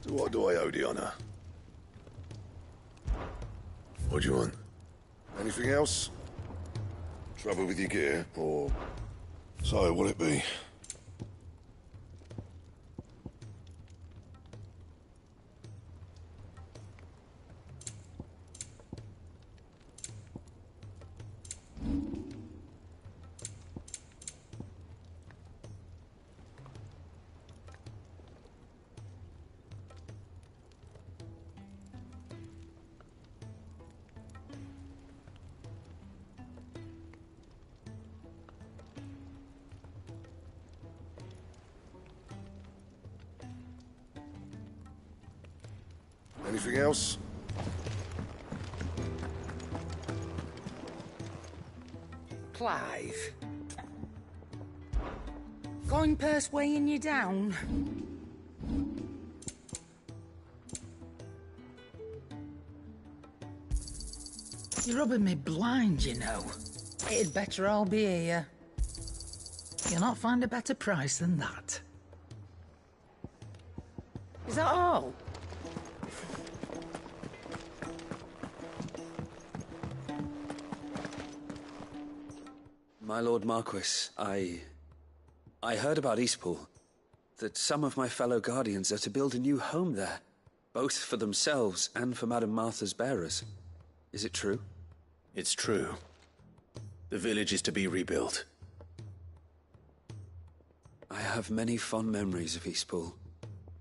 To what do I owe the honor? What do you want? Anything else? Trouble with your gear, or... So, what'll it be? Anything else? Clive. Going purse weighing you down? You're rubbing me blind, you know. It'd better all be here. You'll not find a better price than that. Is that all? My Lord Marquis, I heard about Eastpool. That some of my fellow Guardians are to build a new home there. Both for themselves and for Madame Martha's bearers. Is it true? It's true. The village is to be rebuilt. I have many fond memories of Eastpool.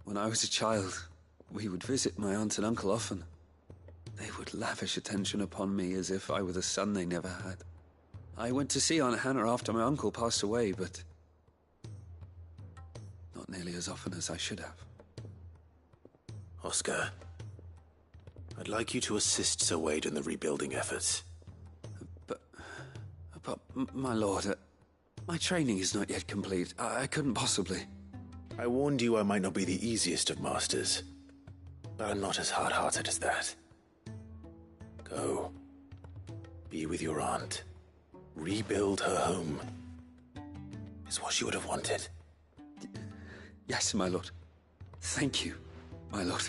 When I was a child, we would visit my aunt and uncle often. They would lavish attention upon me as if I were the son they never had. I went to see Aunt Hannah after my uncle passed away, but not nearly as often as I should have. Oscar, I'd like you to assist Sir Wade in the rebuilding efforts. But my lord, my training is not yet complete. I couldn't possibly. I warned you I might not be the easiest of masters, but I'm not as hard-hearted as that. Go. Be with your aunt. Rebuild her home. Is what she would have wanted. Yes, my lord. Thank you, my lord.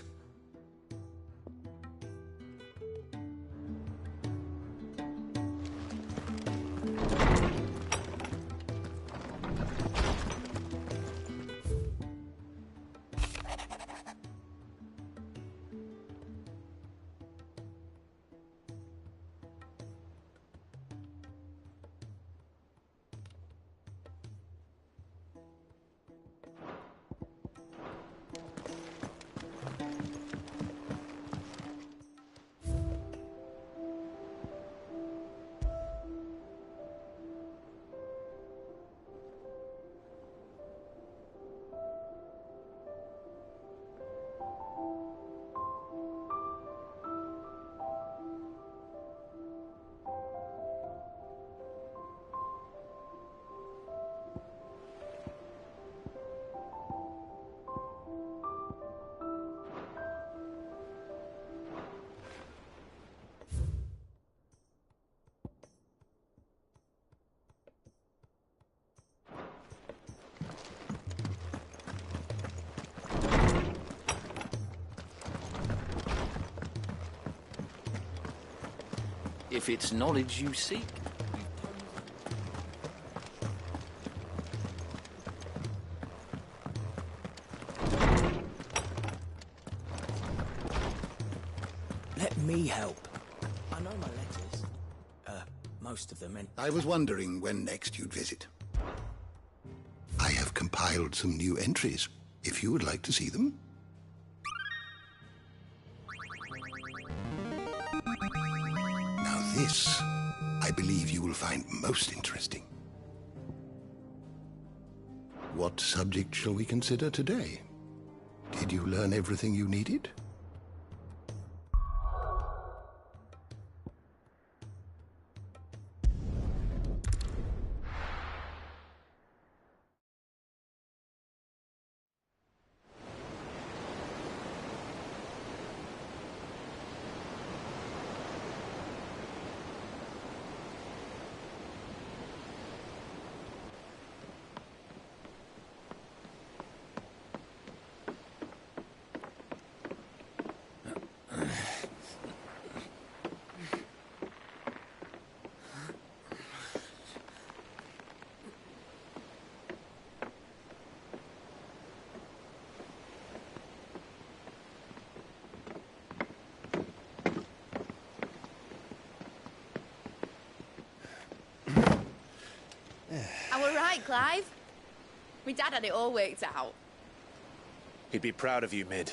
If it's knowledge you seek. Let me help. I know my letters. Most of them, and I was wondering when next you'd visit. I have compiled some new entries, if you would like to see them. Now this, I believe you will find most interesting. What subject shall we consider today? Did you learn everything you needed? right, Clive. My dad had it all worked out. He'd be proud of you, Mid.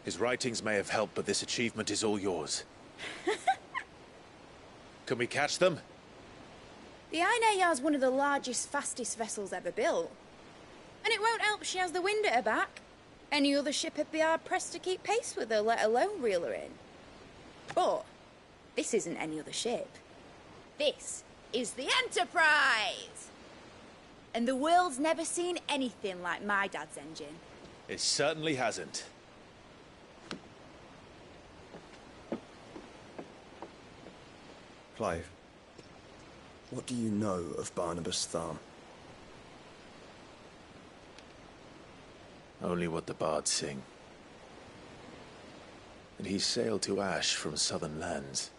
His writings may have helped, but this achievement is all yours. Can we catch them? The Ainayar's one of the largest, fastest vessels ever built. And it won't help she has the wind at her back. Any other ship would be hard-pressed to keep pace with her, let alone reel her in. But this isn't any other ship. This is the Enterprise! And the world's never seen anything like my dad's engine. It certainly hasn't. Clive, what do you know of Barnabas Tharm? Only what the bards sing. That he sailed to Ash from southern lands.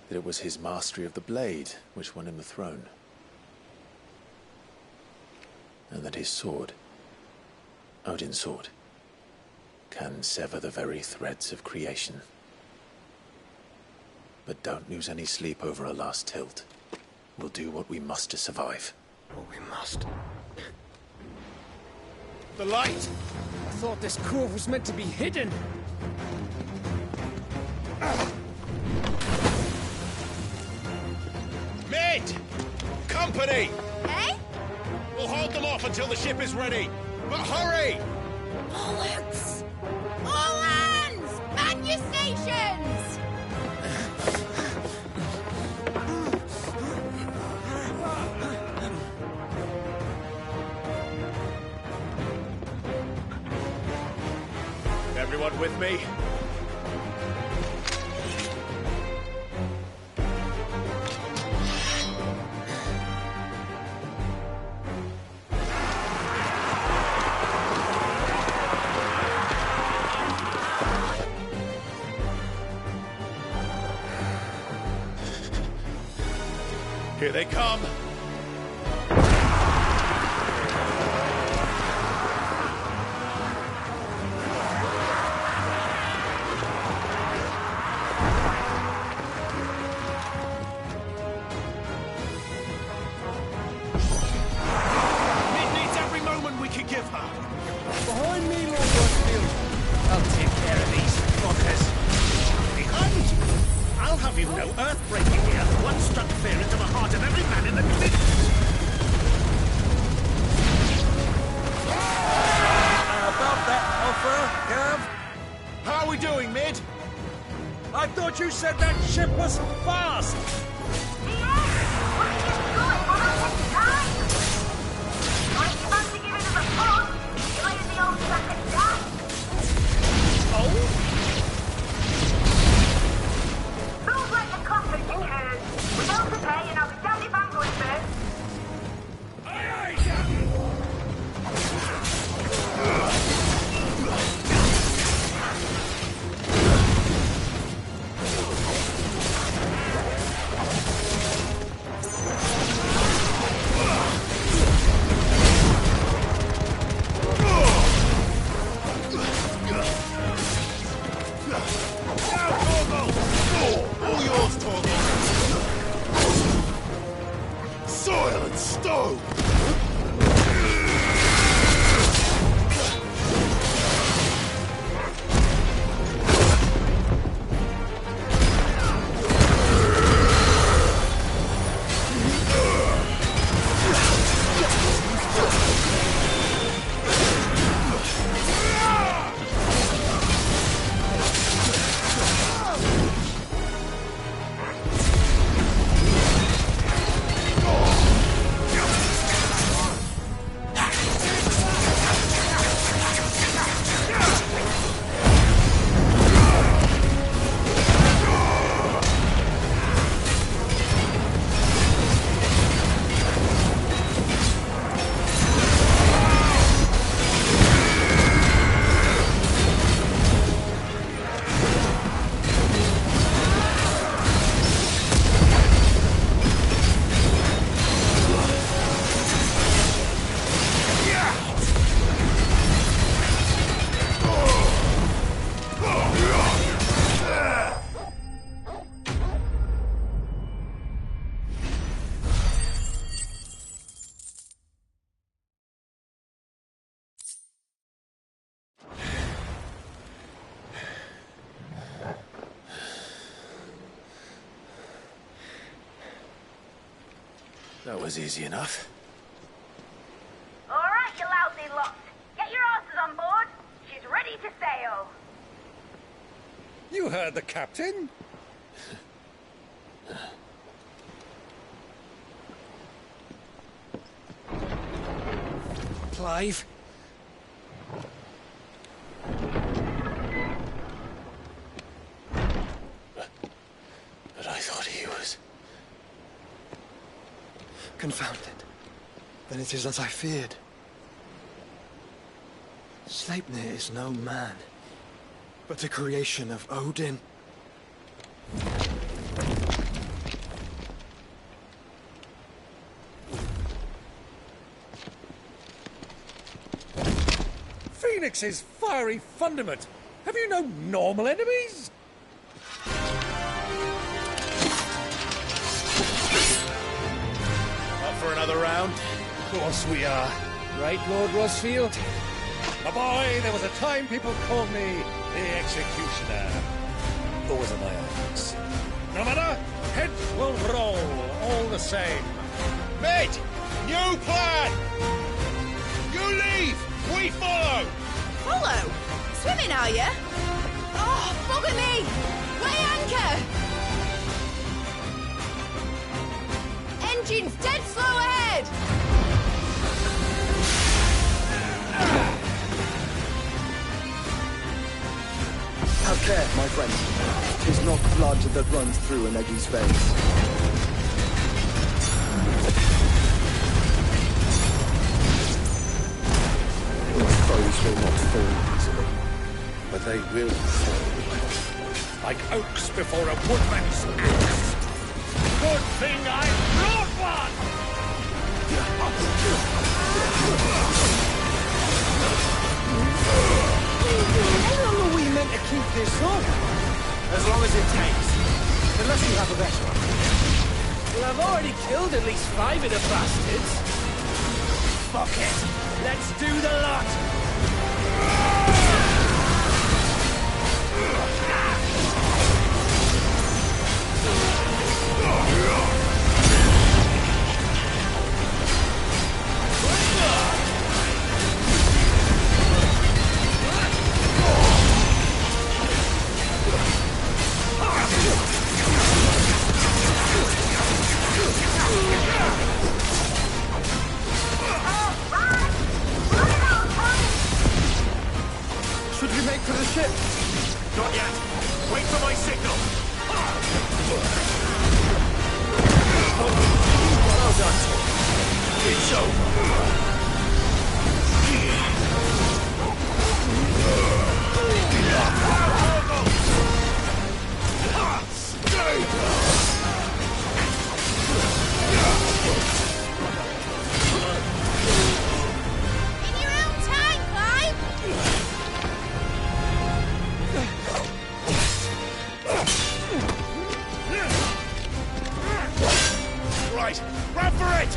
That it was his mastery of the blade which won him the throne. And that his sword, Odin's sword, can sever the very threads of creation. But don't lose any sleep over a last tilt. We'll do what we must to survive. What we must. The light! I thought this cove was meant to be hidden. Mid! Company! Eh? We'll hold them off until the ship is ready. But hurry! Bollocks! All hands! Man your stations! Everyone with me? Here they come! Behind me, Lord Westfield. I'll take care of these fuckers. Behind you! I'll have you know earth-breaking here. One struck fear into the heart of every man in the cliff. About that offer, Gav? How are we doing, Mid? I thought you said that ship was fast! That was easy enough. All right, you lousy lot. Get your asses on board. She's ready to sail. You heard the captain. Clive? But I thought he was... Confounded. Then it is as I feared. Sleipnir is no man, but a creation of Odin. Phoenix's fiery fundament. Have you no normal enemies? Up for another round? Of course we are. Right, Lord Rosfield? My boy, there was a time people called me the Executioner. Those are my eyes. No matter, heads will roll all the same. Mate! New plan! You leave! We follow! Follow? Swimming, are you? Oh, bugger me! Weigh anchor! Engine's dead slow ahead! Have care, my friend. 'Tis not blood that runs through an Eddie's veins. These foes will not fall easily. But they will fall. Like oaks before a woodman's axe. Good thing I brought one! How long are we meant to keep this on? As long as it takes. Unless you have a better one. Well, I've already killed at least 5 of the bastards. Fuck it. Let's do the lot. Should we make for the ship? Not yet. Wait for my signal. Well done. It's over. In your own time, Clive! Right, run for it!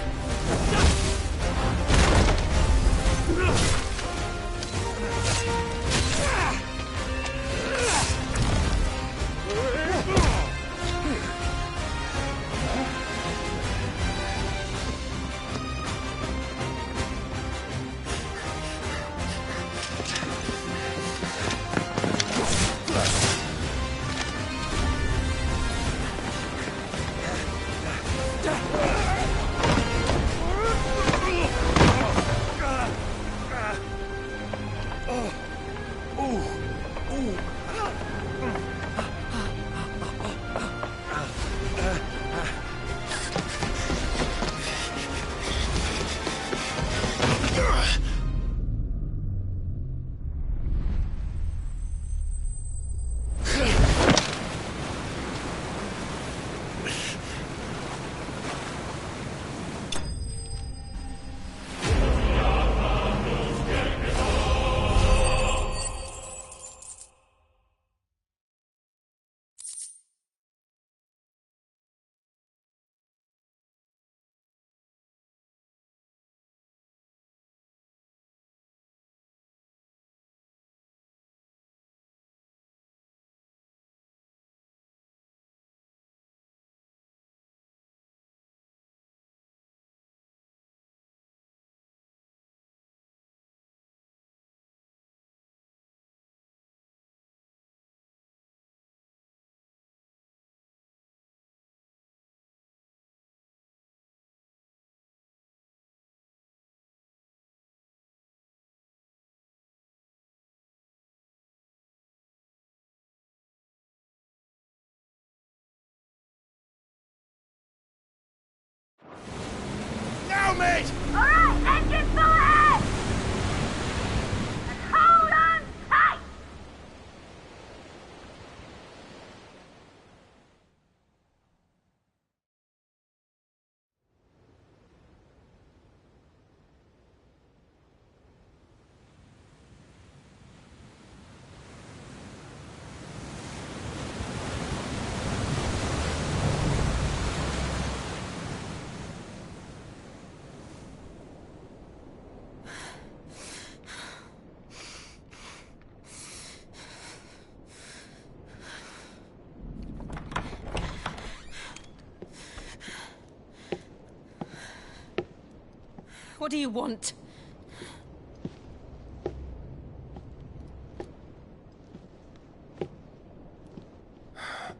What do you want?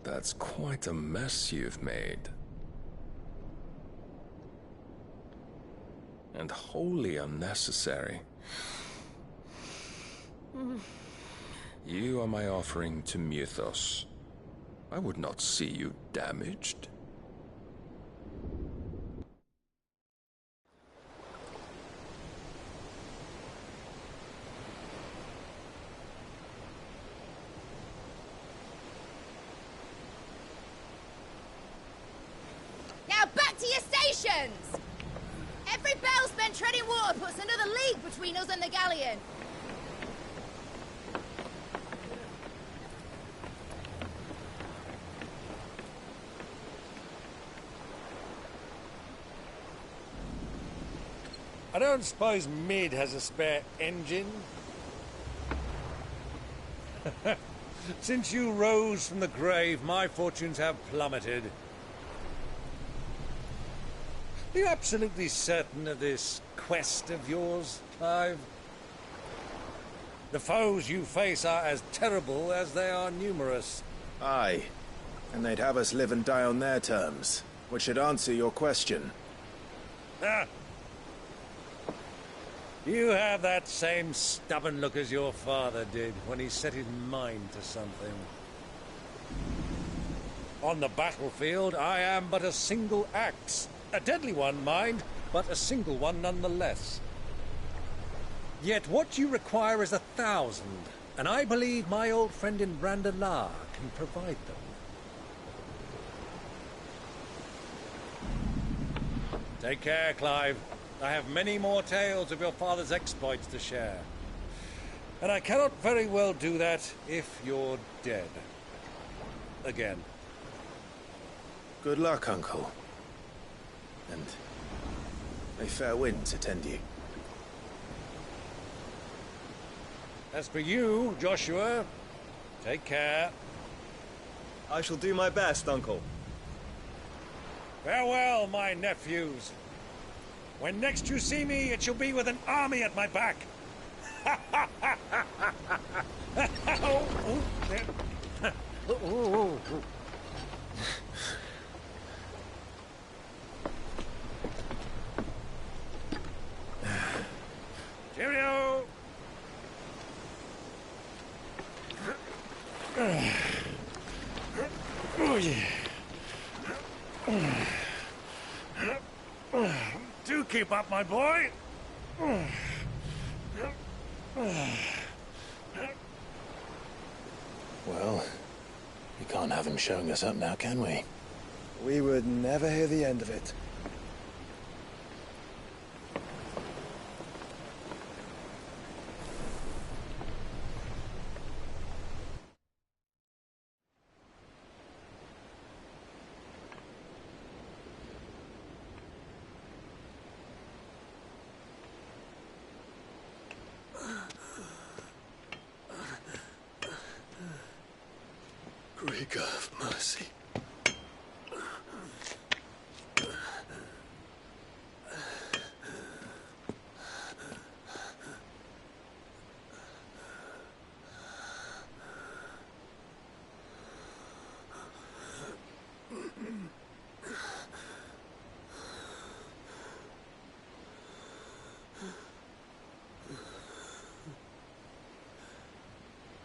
That's quite a mess you've made. And wholly unnecessary. You are my offering to Mythos. I would not see you damaged. Now back to your stations! Every bell spent treading water puts another league between us and the galleon. I don't suppose Mid has a spare engine? Since you rose from the grave, my fortunes have plummeted. Are you absolutely certain of this quest of yours, Clive? The foes you face are as terrible as they are numerous. Aye. And they'd have us live and die on their terms, which should answer your question. Ah! You have that same stubborn look as your father did when he set his mind to something. On the battlefield, I am but a single axe. A deadly one, mind, but a single one nonetheless. Yet what you require is 1,000, and I believe my old friend in Brandalar can provide them. Take care, Clive. I have many more tales of your father's exploits to share. And I cannot very well do that if you're dead. Again. Good luck, Uncle. And may fair winds attend you. As for you, Joshua, take care. I shall do my best, Uncle. Farewell, my nephews. When next you see me, it shall be with an army at my back. Cheerio! Oh, yeah. Do keep up, my boy. Well, we can't have him showing us up now, can we? We would never hear the end of it. Great God of mercy.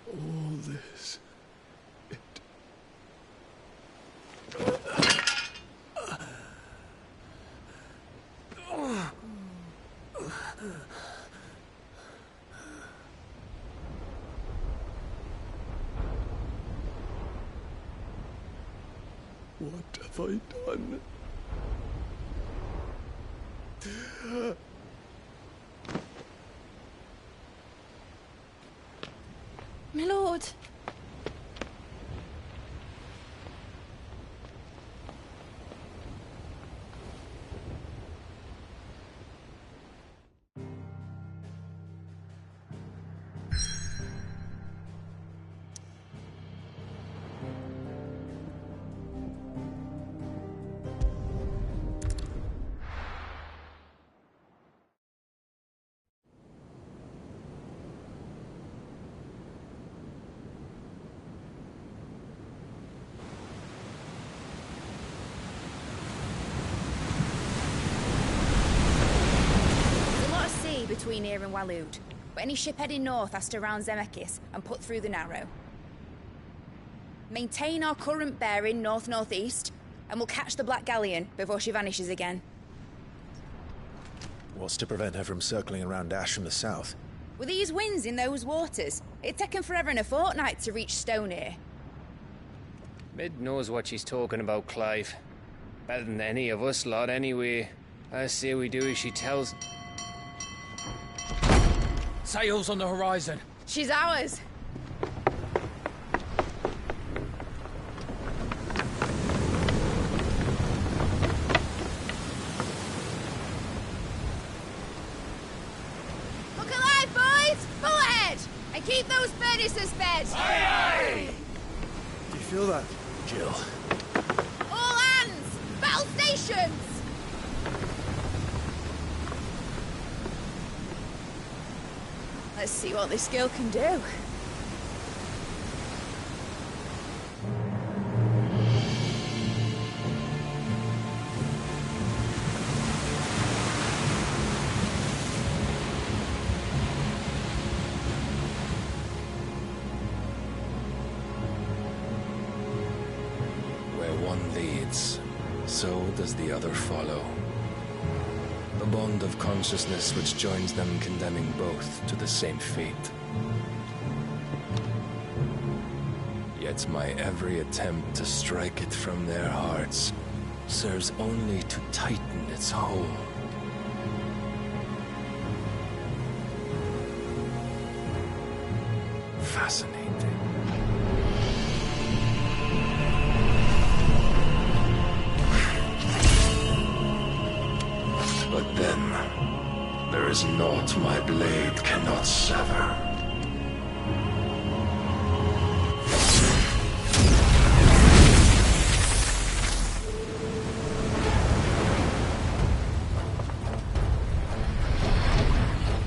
All this. What have I done? My lord. between here and Waloed. But any ship heading north has to round Zemeckis and put through the Narrow. Maintain our current bearing north-northeast, and we'll catch the Black Galleon before she vanishes again. What's to prevent her from circling around Ash from the south? With these winds in those waters, it'd taken forever and a fortnight to reach Stonehenge. Mid knows what she's talking about, Clive. Better than any of us lot, anyway. I say we do as she tells. Sails on the horizon. She's ours. Look alive, boys! Full ahead! And keep those furnaces fed! Aye, aye! Do you feel that, Jill? All hands! Battle stations! Let's see what this girl can do. Where one leads, so does the other follow. The bond of consciousness which joins them condemning both to the same fate. Yet my every attempt to strike it from their hearts serves only to tighten its hold. Fascinating. But then, there is naught my blade cannot sever.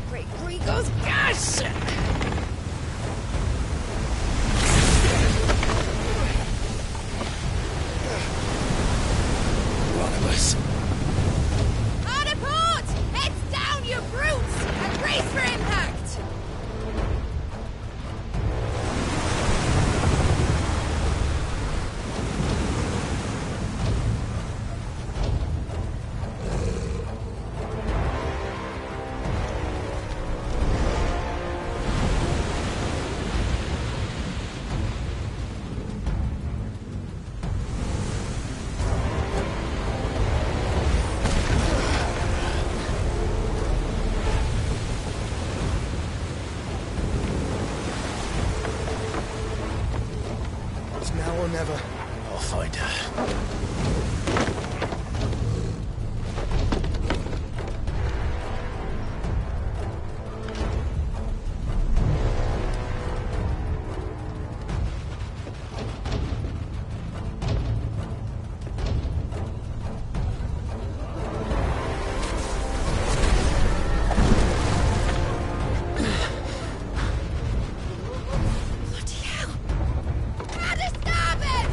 Great Gregor's gas! One of us. Hard port! Heads down, you brutes! And brace for impact! It's now or never. I'll find her. Bloody hell! Out of starboard!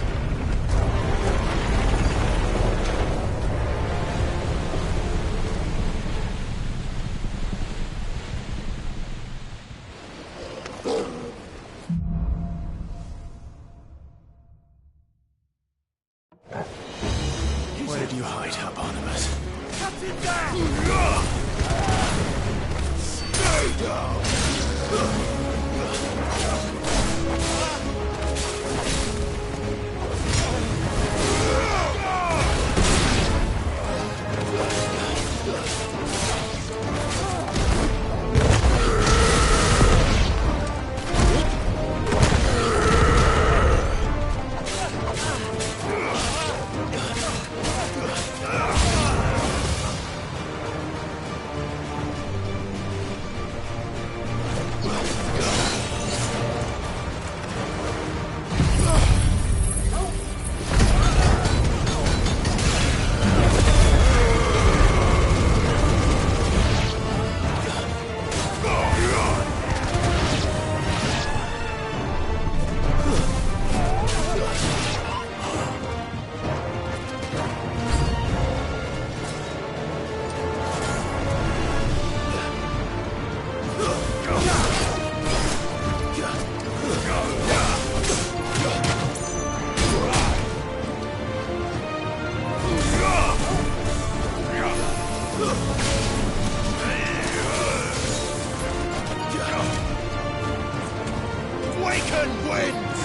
Titan wins!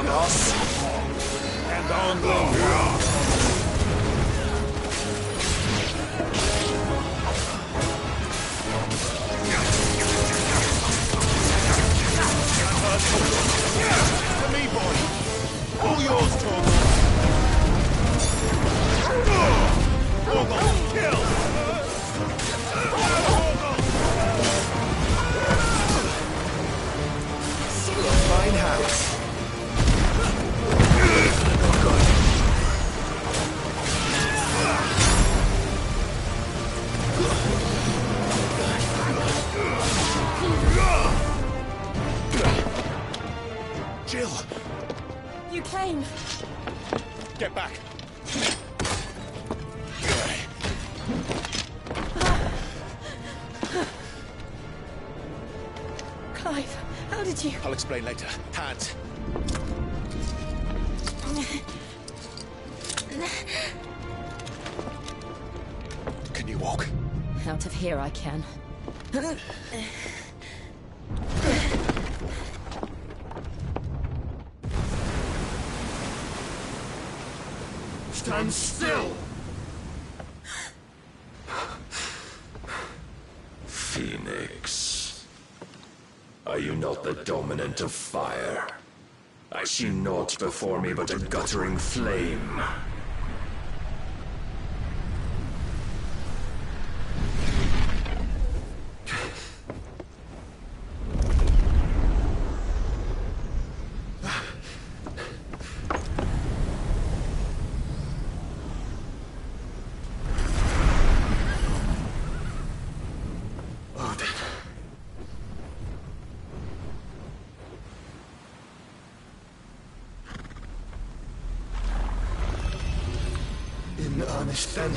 Cross. And only one. To me, boy. All yours, Torgal. Torgal, kill! Still a fine house. Jill! You came. Get back! Clive, how did you... I'll explain later. Hands. Can you walk? Out of here I can. Stand still! Phoenix. Are you not the dominant of fire? I see naught before me but a guttering flame. In earnest, then.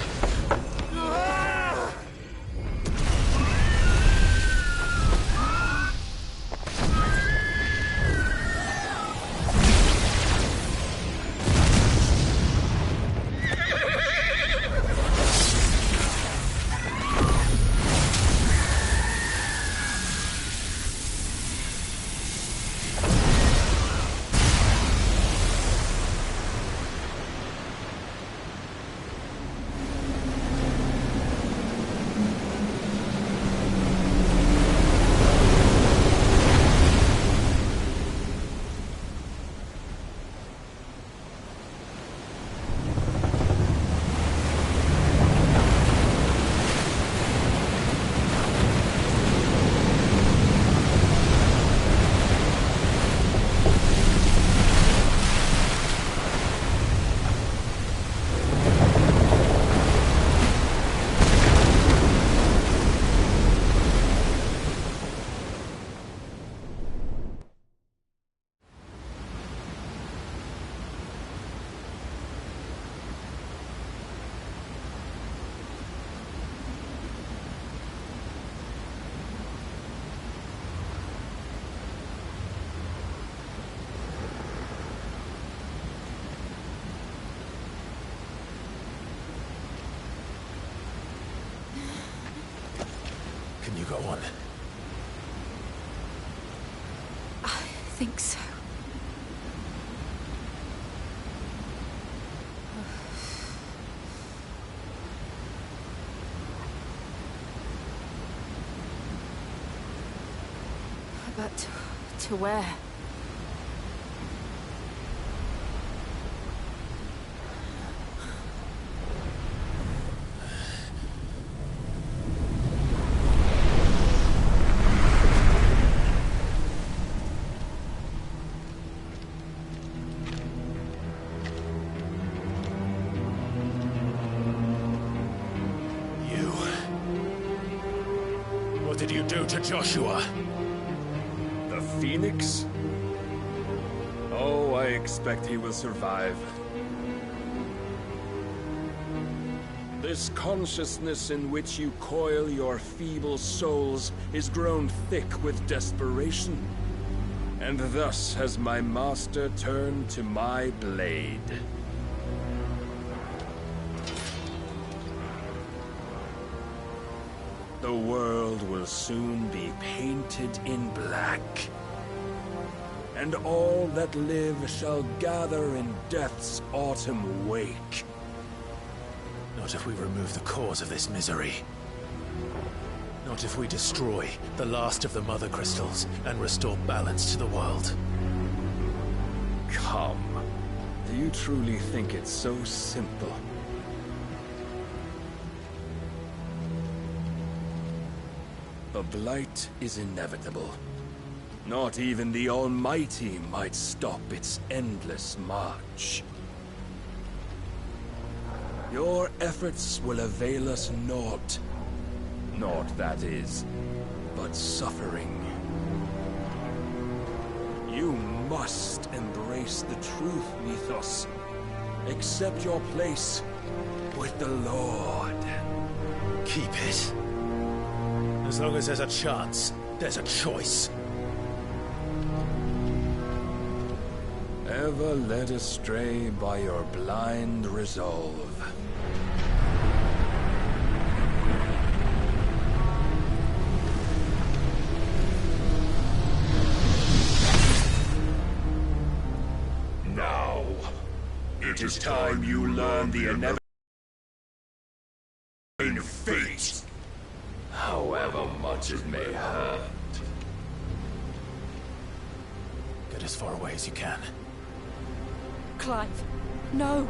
Can you go on? I think so. But to where? What did you do to Joshua? The Phoenix? Oh, I expect he will survive. This consciousness in which you coil your feeble souls is grown thick with desperation. And thus has my master turned to my blade. The world will soon be painted in black. and all that live shall gather in death's autumn wake. Not if we remove the cause of this misery. Not if we destroy the last of the Mother Crystals and restore balance to the world. Come. Do you truly think it's so simple? The Blight is inevitable. Not even the Almighty might stop its endless march. Your efforts will avail us naught. Naught, that is, but suffering. You must embrace the truth, Mythos. Accept your place with the Lord. Keep it. As long as there's a chance, there's a choice. Ever led astray by your blind resolve. Now, it is time you learn the inevitable fate, however much it may hurt. Get as far away as you can. Clive, no.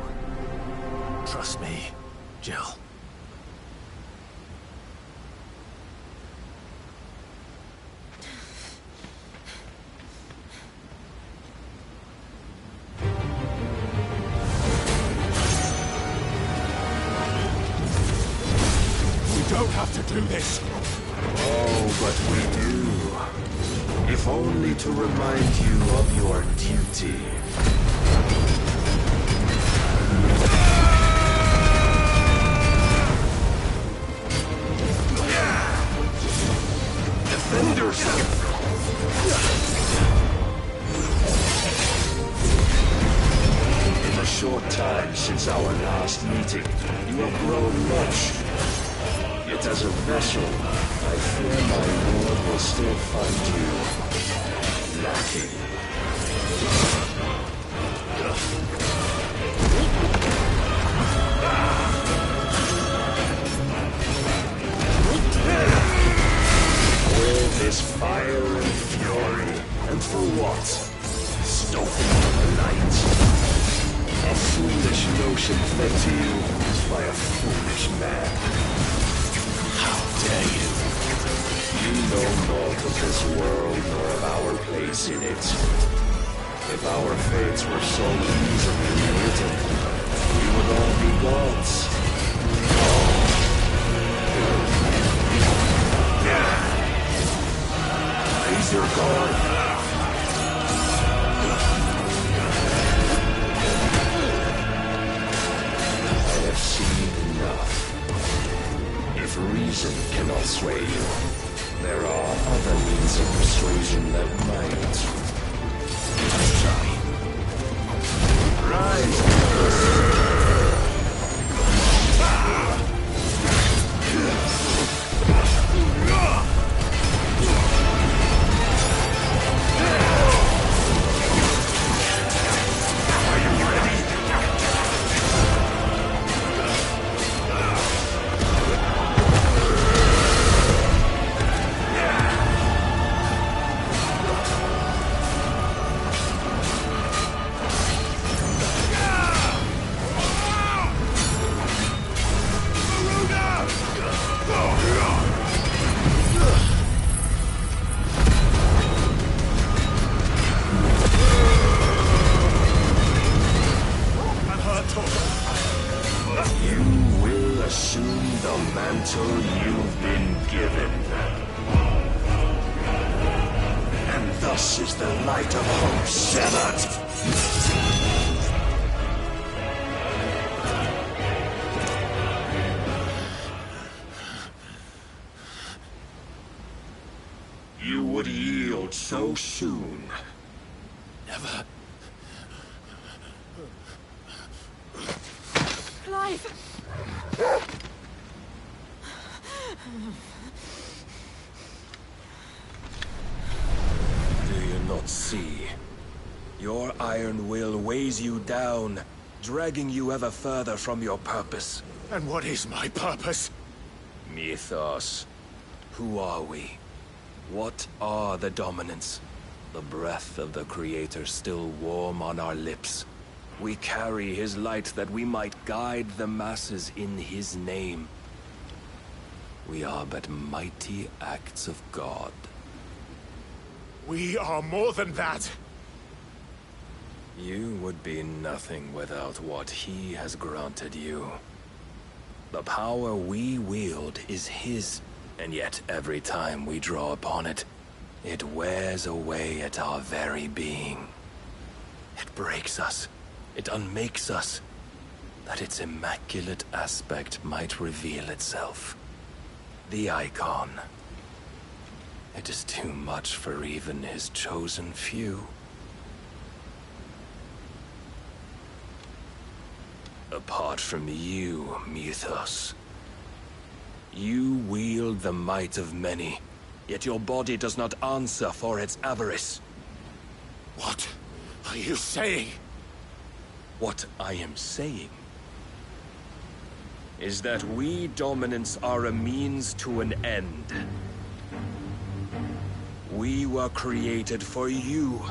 Trust me, Jill. We don't have to do this. Oh, but we do. If only to remind you of your duty. Defenders! In the short time since our last meeting, you have grown much. Yet as a vessel, I fear my lord will still find you lacking. All this fire and fury, and for what? Stoking the light. A foolish notion fed to you by a foolish man. How dare you? You know naught of this world nor of our place in it. If our fates were so easily written, we would all be gods. Raise your guard. I have seen enough. If reason cannot sway you, there are other means of persuasion that might. Try. Rise! You would yield so soon. Never. Clive! Do you not see? Your iron will weighs you down, dragging you ever further from your purpose. And what is my purpose? Mythos. Who are we? What are the dominants? The breath of the Creator still warm on our lips. We carry his light that we might guide the masses in his name. We are but mighty acts of God. We are more than that. You would be nothing without what he has granted you. The power we wield is his, and yet every time we draw upon it, it wears away at our very being. It breaks us. It unmakes us, that its immaculate aspect might reveal itself. The icon. It is too much for even his chosen few. Apart from you, Mythos. You wield the might of many, yet your body does not answer for its avarice. What are you saying? What I am saying is that we dominants are a means to an end. We were created for you,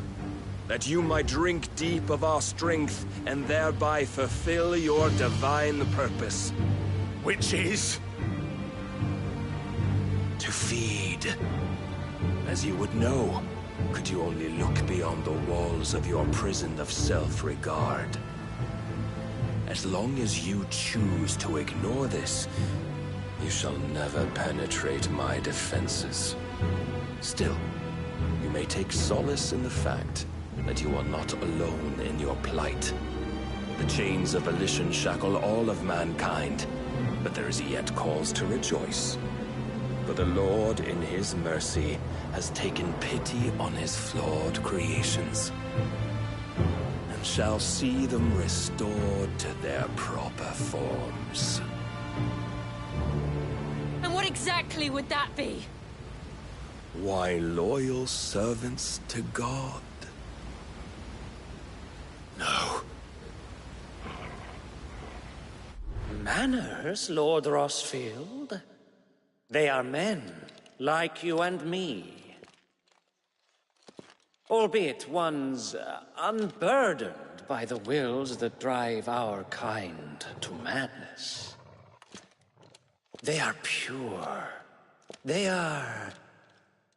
that you might drink deep of our strength and thereby fulfill your divine purpose. Which is? To feed. As you would know, could you only look beyond the walls of your prison of self-regard. As long as you choose to ignore this, you shall never penetrate my defenses. Still, you may take solace in the fact that you are not alone in your plight. The chains of volition shackle all of mankind, but there is yet cause to rejoice. For the Lord, in his mercy, has taken pity on his flawed creations, and shall see them restored to their proper forms. And what exactly would that be? Why, loyal servants to God. No. Manners, Lord Rossfield? They are men, like you and me. Albeit ones unburdened by the wills that drive our kind to madness. They are pure. They are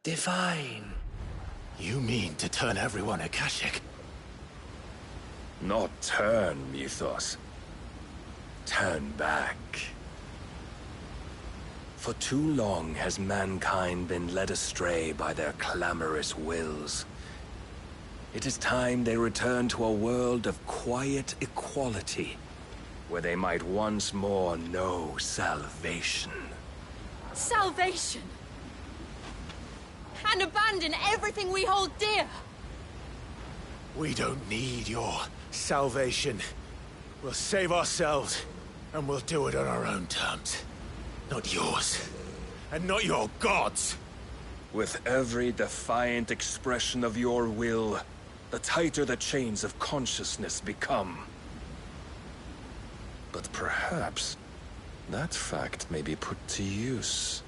divine. You mean to turn everyone Akashic? Not turn, Mythos. Turn back. For too long has mankind been led astray by their clamorous wills. It is time they return to a world of quiet equality, where they might once more know salvation. Salvation? And abandon everything we hold dear? We don't need your salvation. We'll save ourselves, and we'll do it on our own terms. Not yours, and not your gods. With every defiant expression of your will, the tighter the chains of consciousness become. But perhaps that fact may be put to use.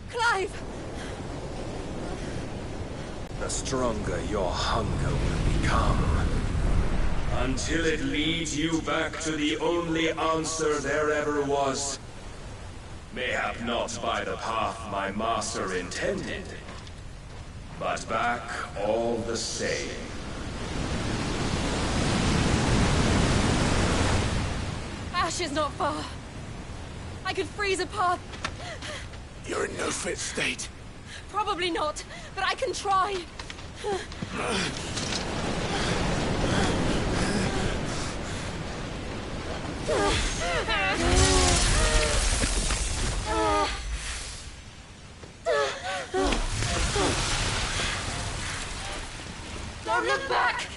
Clive! The stronger your hunger will become. Until it leads you back to the only answer there ever was. Mayhap not by the path my master intended, but back all the same. Ash is not far. I could freeze a path. You're in no fit state. Probably not, but I can try. Don't look back!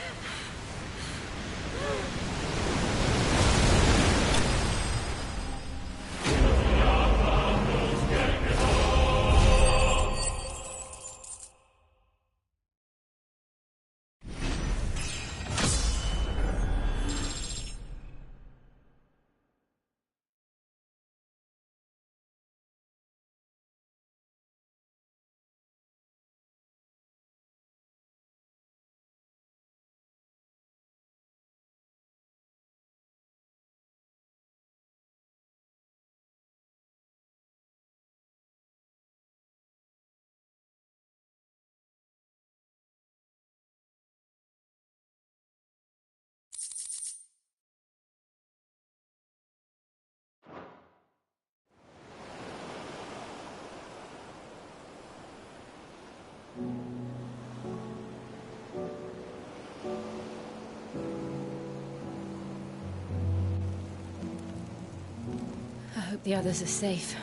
hope the others are safe.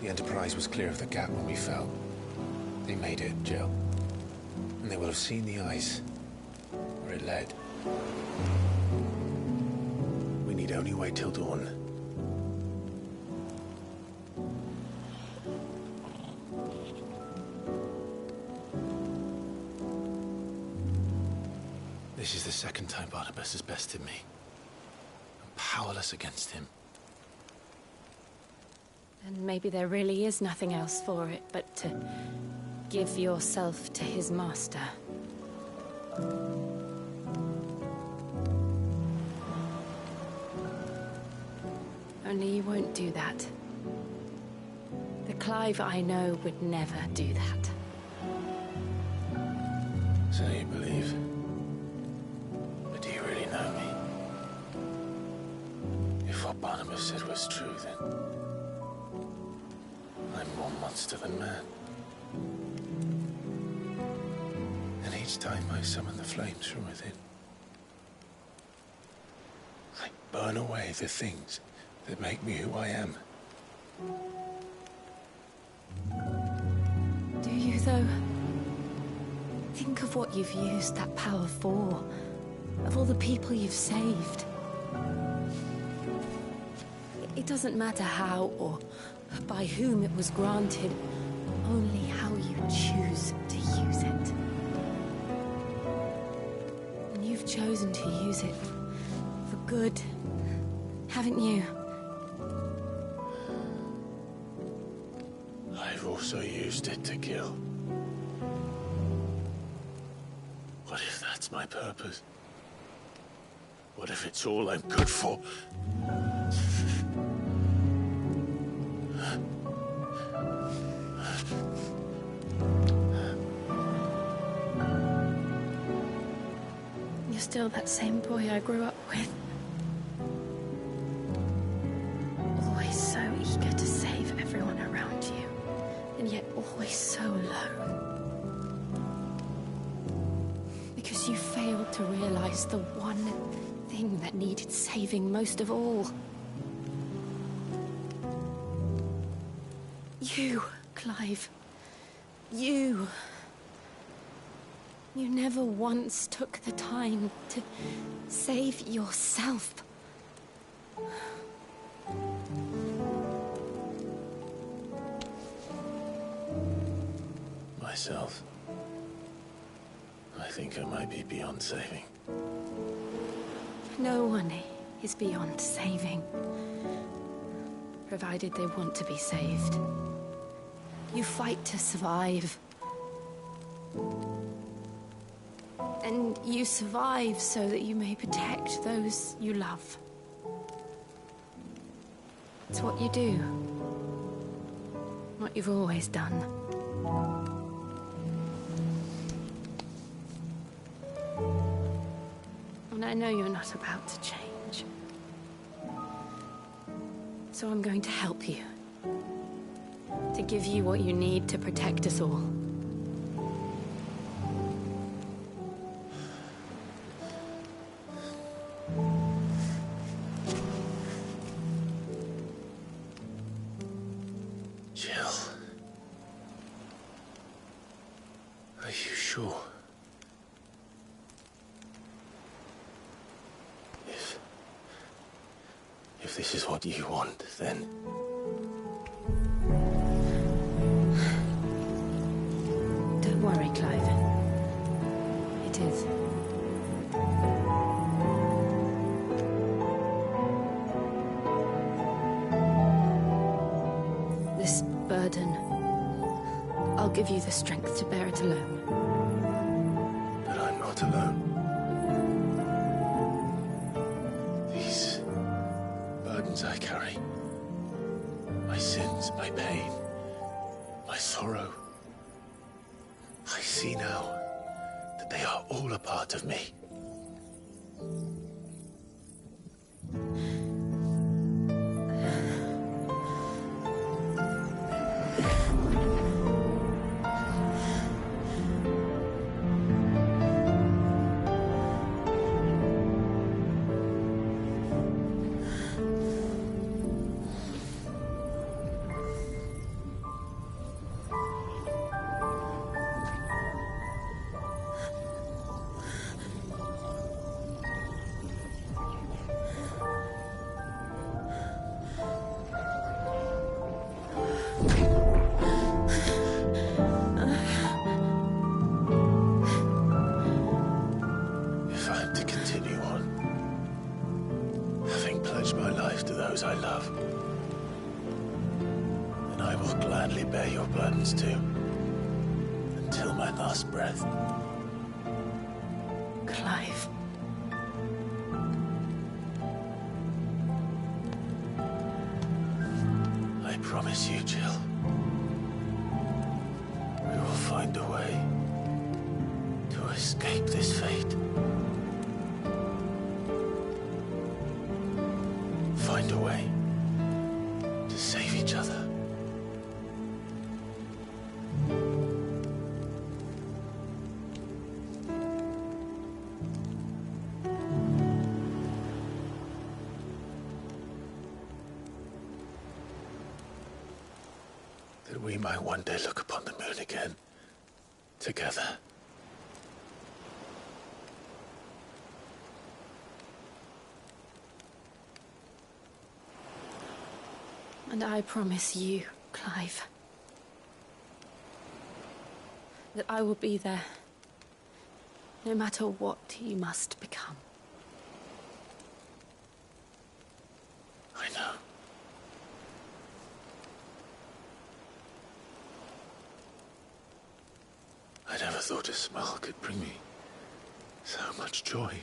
The Enterprise was clear of the gap when we fell. They made it, Jill. And they will have seen the ice where it led. We need only wait till dawn. This is the second time Barnabas has bested me. I'm powerless against him. And maybe there really is nothing else for it but to give yourself to his master. Only you won't do that. The Clive I know would never do that. So you believe? But do you really know me? If what Barnabas said was true, then I'm more monster than man. And each time I summon the flames from within, I burn away the things that make me who I am. Do you, though? Think of what you've used that power for. Of all the people you've saved. It doesn't matter how or by whom it was granted, only how you choose to use it. And you've chosen to use it for good, haven't you? I've also used it to kill. What if that's my purpose? What if it's all I'm good for? You're still that same boy I grew up with. Always so eager to save everyone around you, and yet always so alone. Because you failed to realize the one thing that needed saving most of all. You, Clive. You. You never once took the time to save yourself. Myself. I think I might be beyond saving. No one is beyond saving. Provided they want to be saved. You fight to survive. And you survive so that you may protect those you love. It's what you do. What you've always done. And I know you're not about to change. So I'm going to help you. To give you what you need to protect us all. Jill. Are you sure? If this is what you want, then... Don't worry, Clive. It is. This burden, I'll give you the strength to bear it alone. But I'm not alone. These burdens I carry, my sins, my pain, my sorrow, I see now that they are all a part of me. to continue on, having pledged my life to those I love. And I will gladly bear your burdens too, until my last breath. Clive. I promise you, Jill, we will find a way to escape this fate. Find a way to save each other. That we might one day look upon the moon again, together. And I promise you, Clive, that I will be there, no matter what you must become. I know. I never thought a smile could bring me so much joy.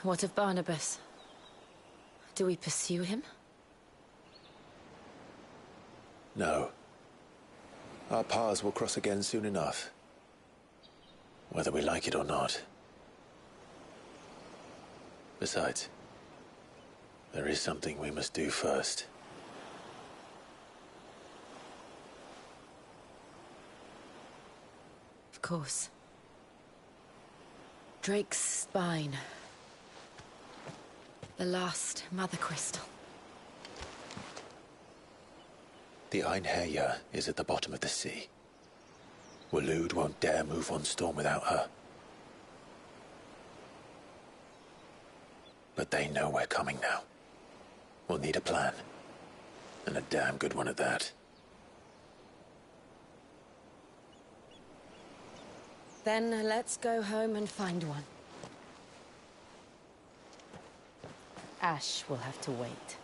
What of Barnabas? Do we pursue him? No. Our paths will cross again soon enough. Whether we like it or not. Besides, there is something we must do first. Of course. Drake's spine. The last Mother Crystal. The Einherja is at the bottom of the sea. Waloed won't dare move on Storm without her. But they know we're coming now. We'll need a plan. And a damn good one at that. Then let's go home and find one. Ash will have to wait.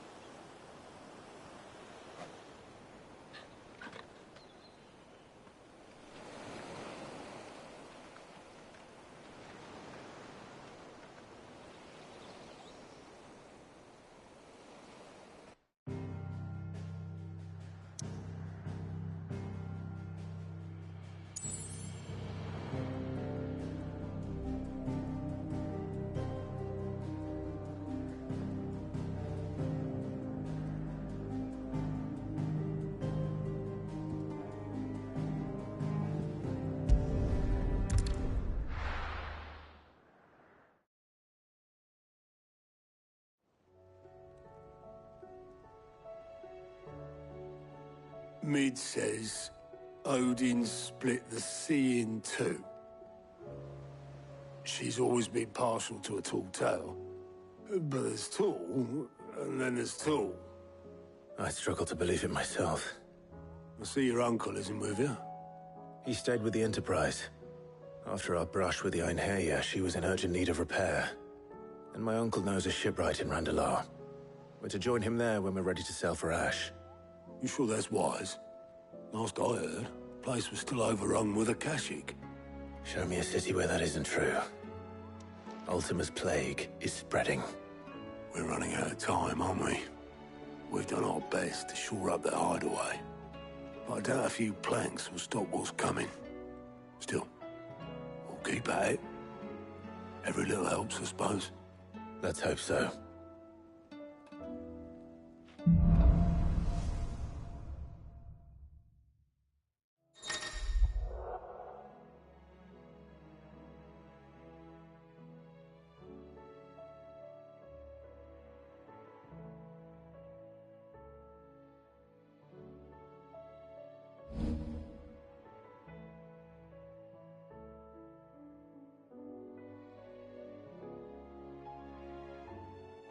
Mid says Odin split the sea in two. She's always been partial to a tall tale. But there's tall, and then there's tall. I struggle to believe it myself. I see your uncle isn't with you. He stayed with the Enterprise. After our brush with the Einherja, she was in urgent need of repair. And my uncle knows a shipwright in Randalar. We're to join him there when we're ready to sail for Ash. You sure that's wise? Last I heard, the place was still overrun with Akashic. Show me a city where that isn't true. Ultima's plague is spreading. We're running out of time, aren't we? We've done our best to shore up that hideaway. But I doubt a few planks will stop what's coming. Still, we'll keep at it. Every little helps, I suppose. Let's hope so.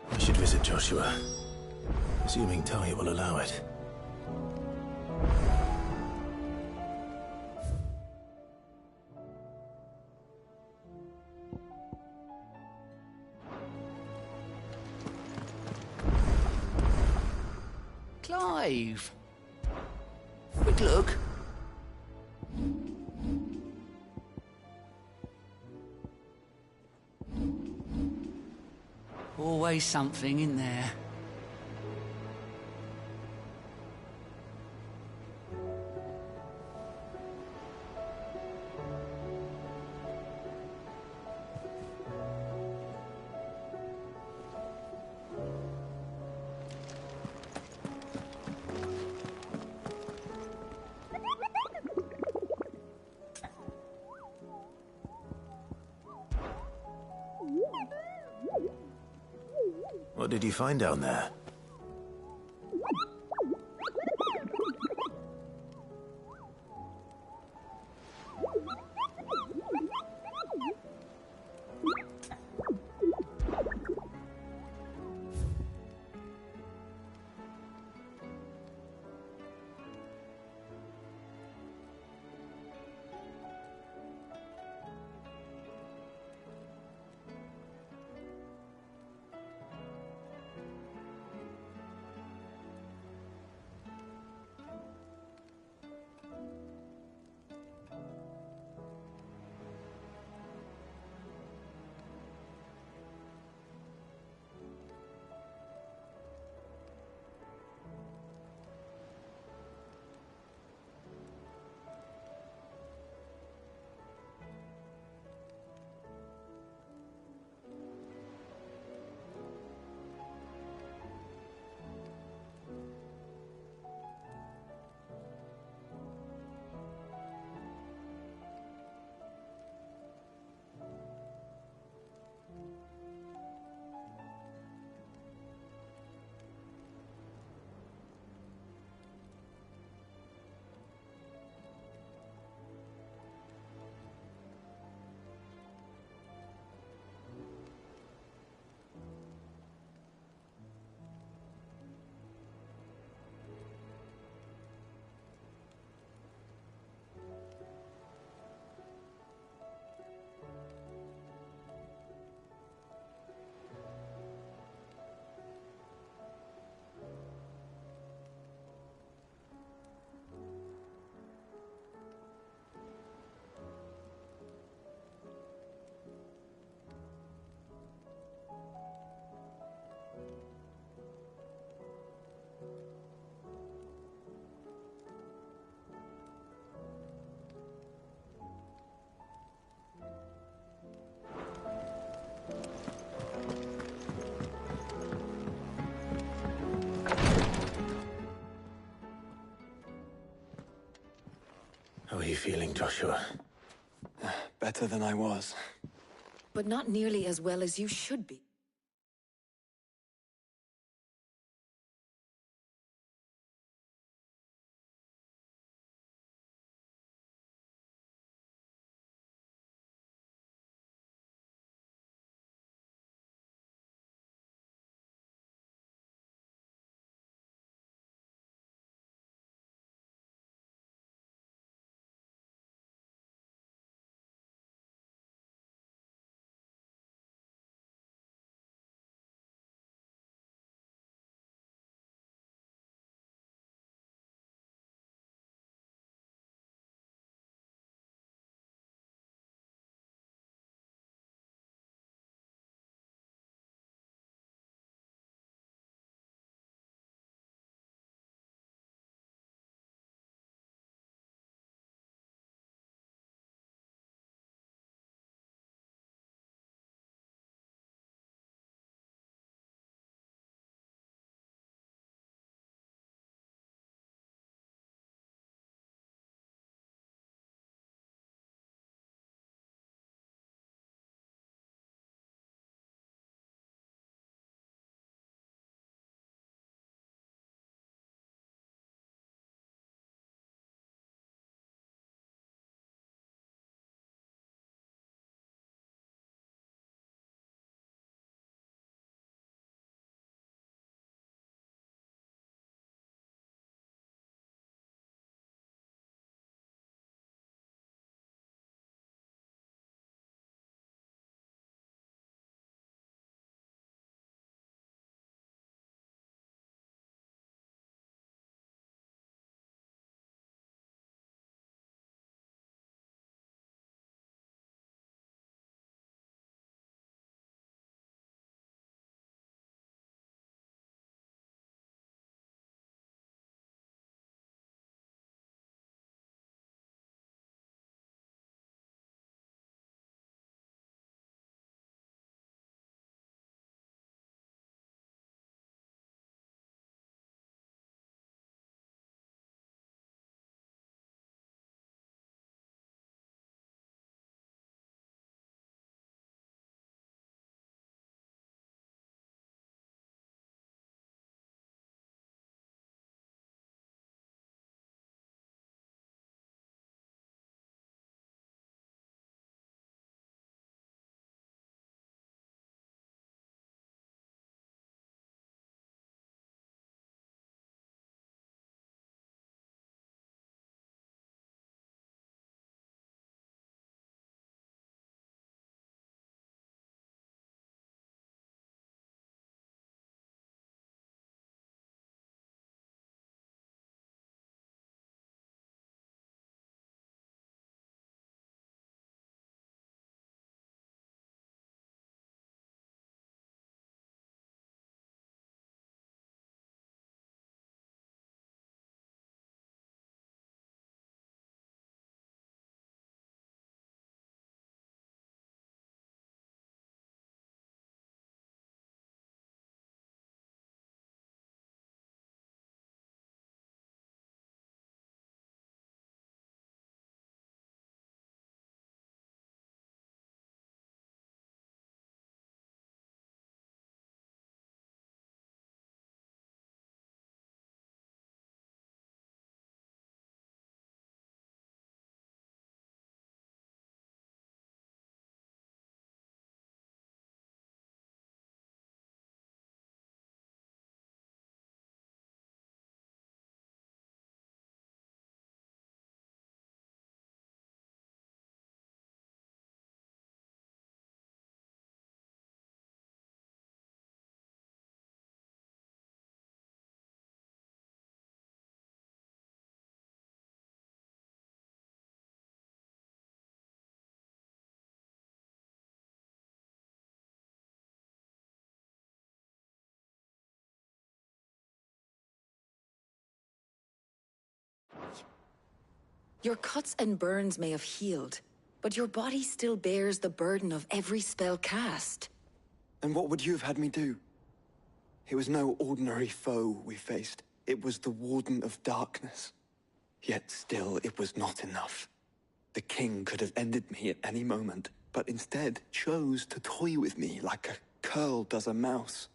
We should visit Joshua, assuming Talia will allow it. Clive! Quick look. Always something in there. What did you find down there? How are you feeling, Joshua? Better than I was. But not nearly as well as you should be. Your cuts and burns may have healed, but your body still bears the burden of every spell cast. And what would you have had me do? It was no ordinary foe we faced. It was the Warden of Darkness. Yet still, it was not enough. The king could have ended me at any moment, but instead chose to toy with me like a curl does a mouse.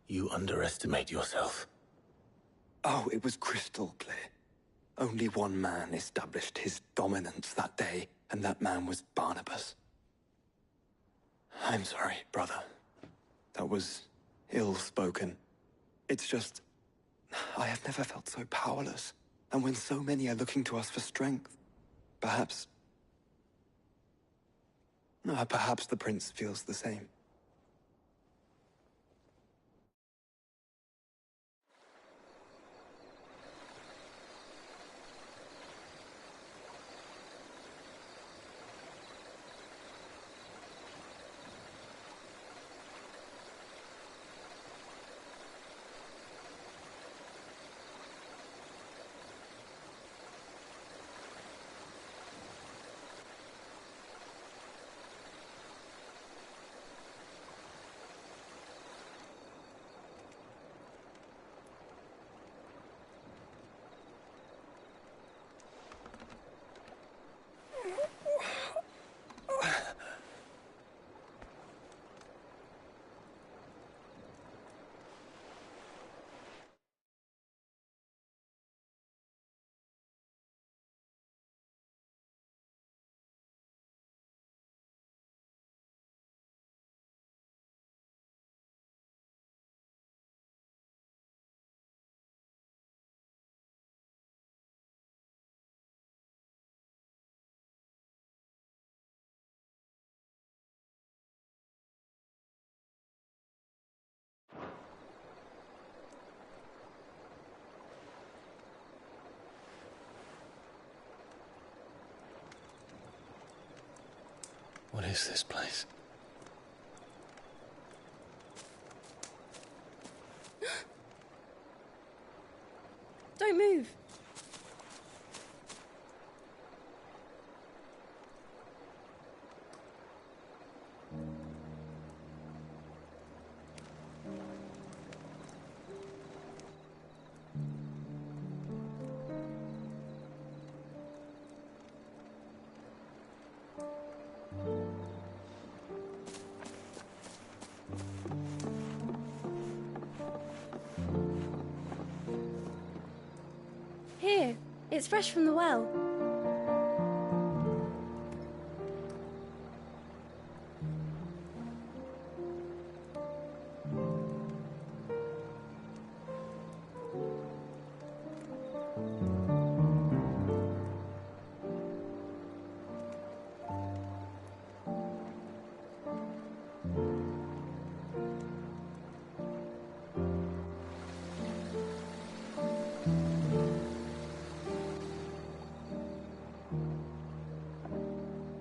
You underestimate yourself. Oh, it was crystal clear. Only one man established his dominance that day, and that man was Barnabas. I'm sorry, brother. That was ill-spoken. It's just, I have never felt so powerless. And when so many are looking to us for strength, perhaps the prince feels the same. What is this place? Don't move. Here, it's fresh from the well.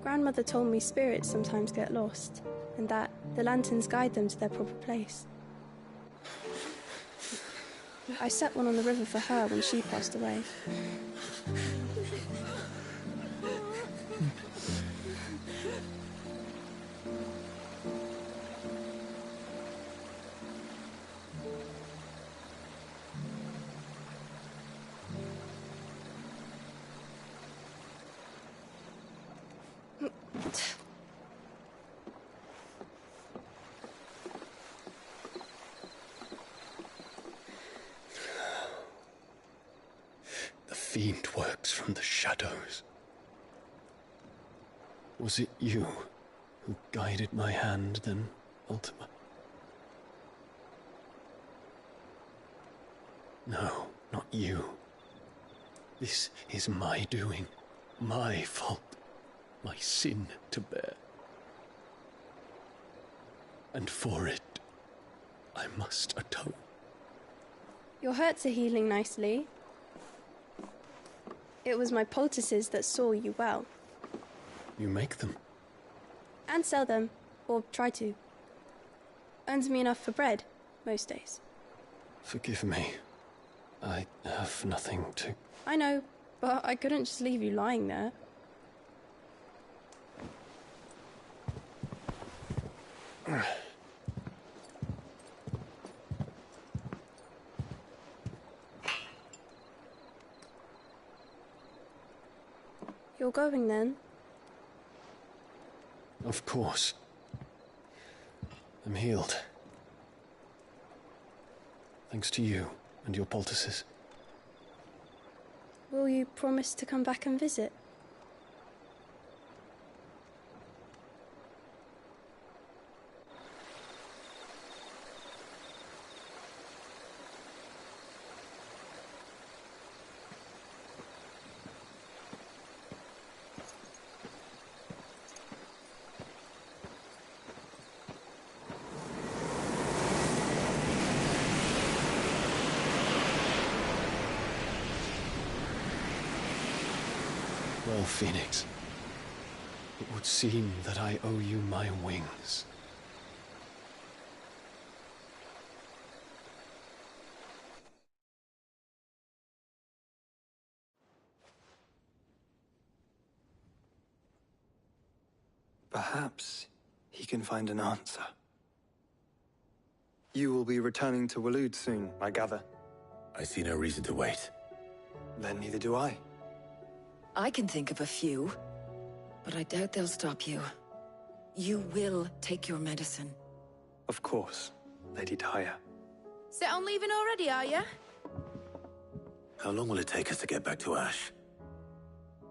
Grandmother told me spirits sometimes get lost, and that the lanterns guide them to their proper place. I set one on the river for her when she passed away. The fiend works from the shadows. Was it you who guided my hand then, Ultima? No, not you. This is my doing, my fault, my sin to bear. And for it, I must atone. Your hurts are healing nicely. It was my poultices that saw you well. You make them? And sell them, or try to. Earns me enough for bread, most days. Forgive me. I have nothing to... I know, but I couldn't just leave you lying there. You're going then? Of course. I'm healed. Thanks to you and your poultices. Will you promise to come back and visit? Well, Phoenix, it would seem that I owe you my wings. Perhaps he can find an answer. You will be returning to Waloed soon, I gather. I see no reason to wait. Then neither do I. I can think of a few, but I doubt they'll stop you. You will take your medicine. Of course, Lady Daya. Set on leaving already, are you? How long will it take us to get back to Ash?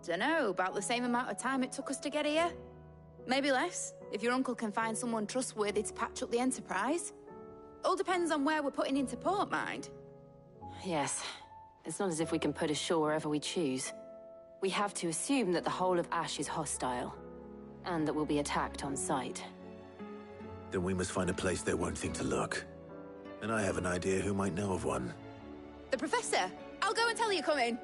Dunno, about the same amount of time it took us to get here. Maybe less, if your uncle can find someone trustworthy to patch up the Enterprise. All depends on where we're putting into port, mind. Yes. It's not as if we can put ashore wherever we choose. We have to assume that the whole of Ash is hostile, and that we'll be attacked on sight. Then we must find a place they won't think to look. And I have an idea who might know of one. The Professor! I'll go and tell you coming!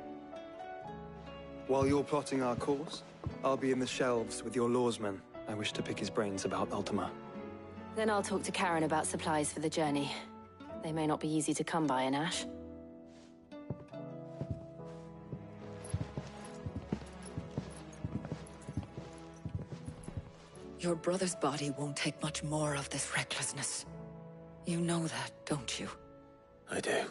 While you're plotting our course, I'll be in the shelves with your lawsman. I wish to pick his brains about Ultima. Then I'll talk to Karen about supplies for the journey. They may not be easy to come by in Ash. Your brother's body won't take much more of this recklessness. You know that, don't you? I do.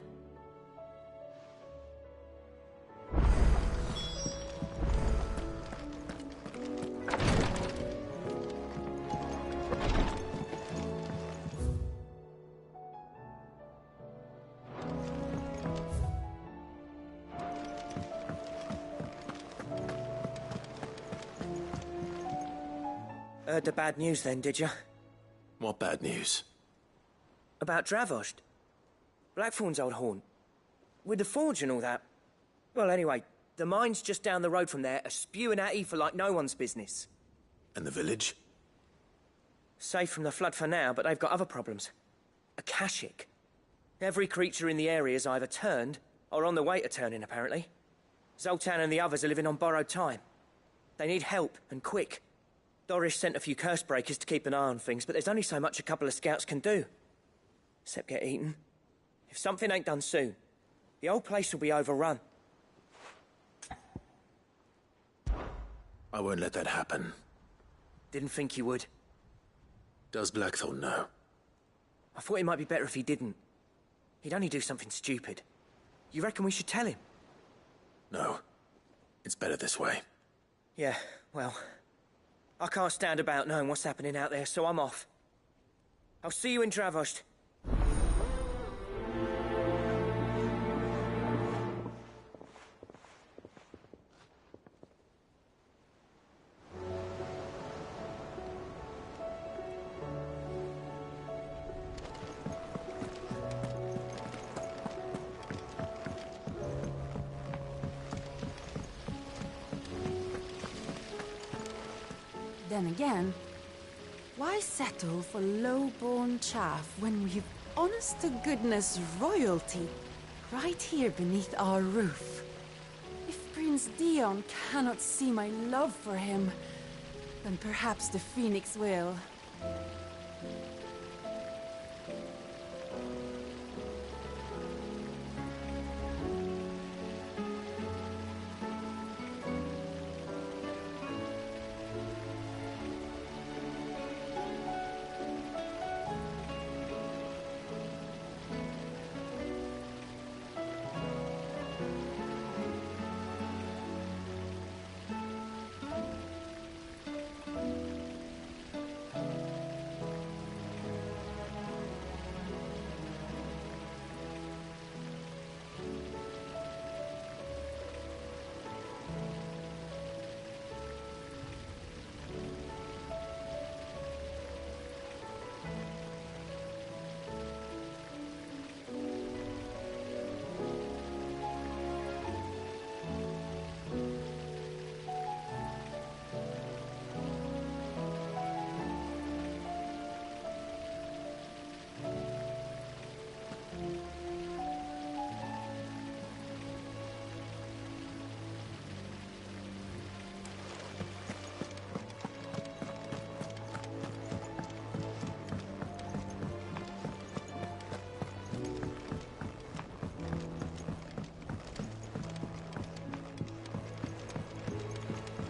Heard the bad news then, did you? What bad news? About Dravost. Blackthorn's old haunt. With the forge and all that. Well, anyway, the mines just down the road from there are spewing out ether like no one's business. And the village? Safe from the flood for now, but they've got other problems. Akashic. Every creature in the area's either turned, or on the way to turning, apparently. Zoltan and the others are living on borrowed time. They need help, and quick. Doris sent a few curse breakers to keep an eye on things, but there's only so much a couple of scouts can do. Except get eaten. If something ain't done soon, the old place will be overrun. I won't let that happen. Didn't think you would. Does Blackthorn know? I thought it might be better if he didn't. He'd only do something stupid. You reckon we should tell him? No. It's better this way. Yeah, well... I can't stand about knowing what's happening out there, so I'm off. I'll see you in Dravost. Then again, why settle for low-born chaff when we've honest-to-goodness royalty right here beneath our roof? If Prince Dion cannot see my love for him, then perhaps the Phoenix will.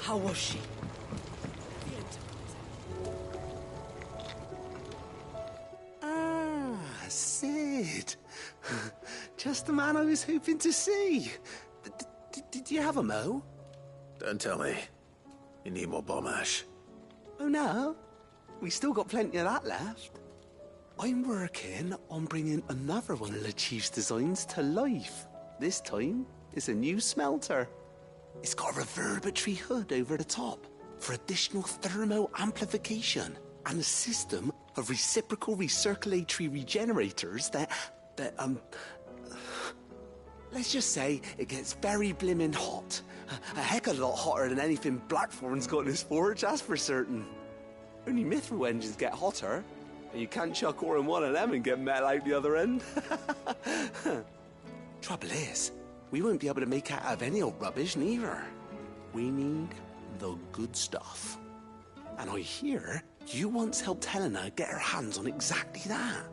How was she? Ah, Sid. Just the man I was hoping to see. Did you have a mo? Don't tell me. You need more bomb ash. Oh no, we still got plenty of that left. I'm working on bringing another one of the Chief's designs to life. This time, it's a new smelter. It's got a reverberatory hood over the top for additional thermo amplification and a system of reciprocal recirculatory regenerators that let's just say it gets very blimmin' hot. A heck of a lot hotter than anything Blackthorn's got in his forge, that's for certain. Only mithril engines get hotter, and you can't chuck ore in one of them and get metal out the other end. Trouble is, we won't be able to make out of any old rubbish, neither. We need the good stuff. And I hear you once helped Helena get her hands on exactly that.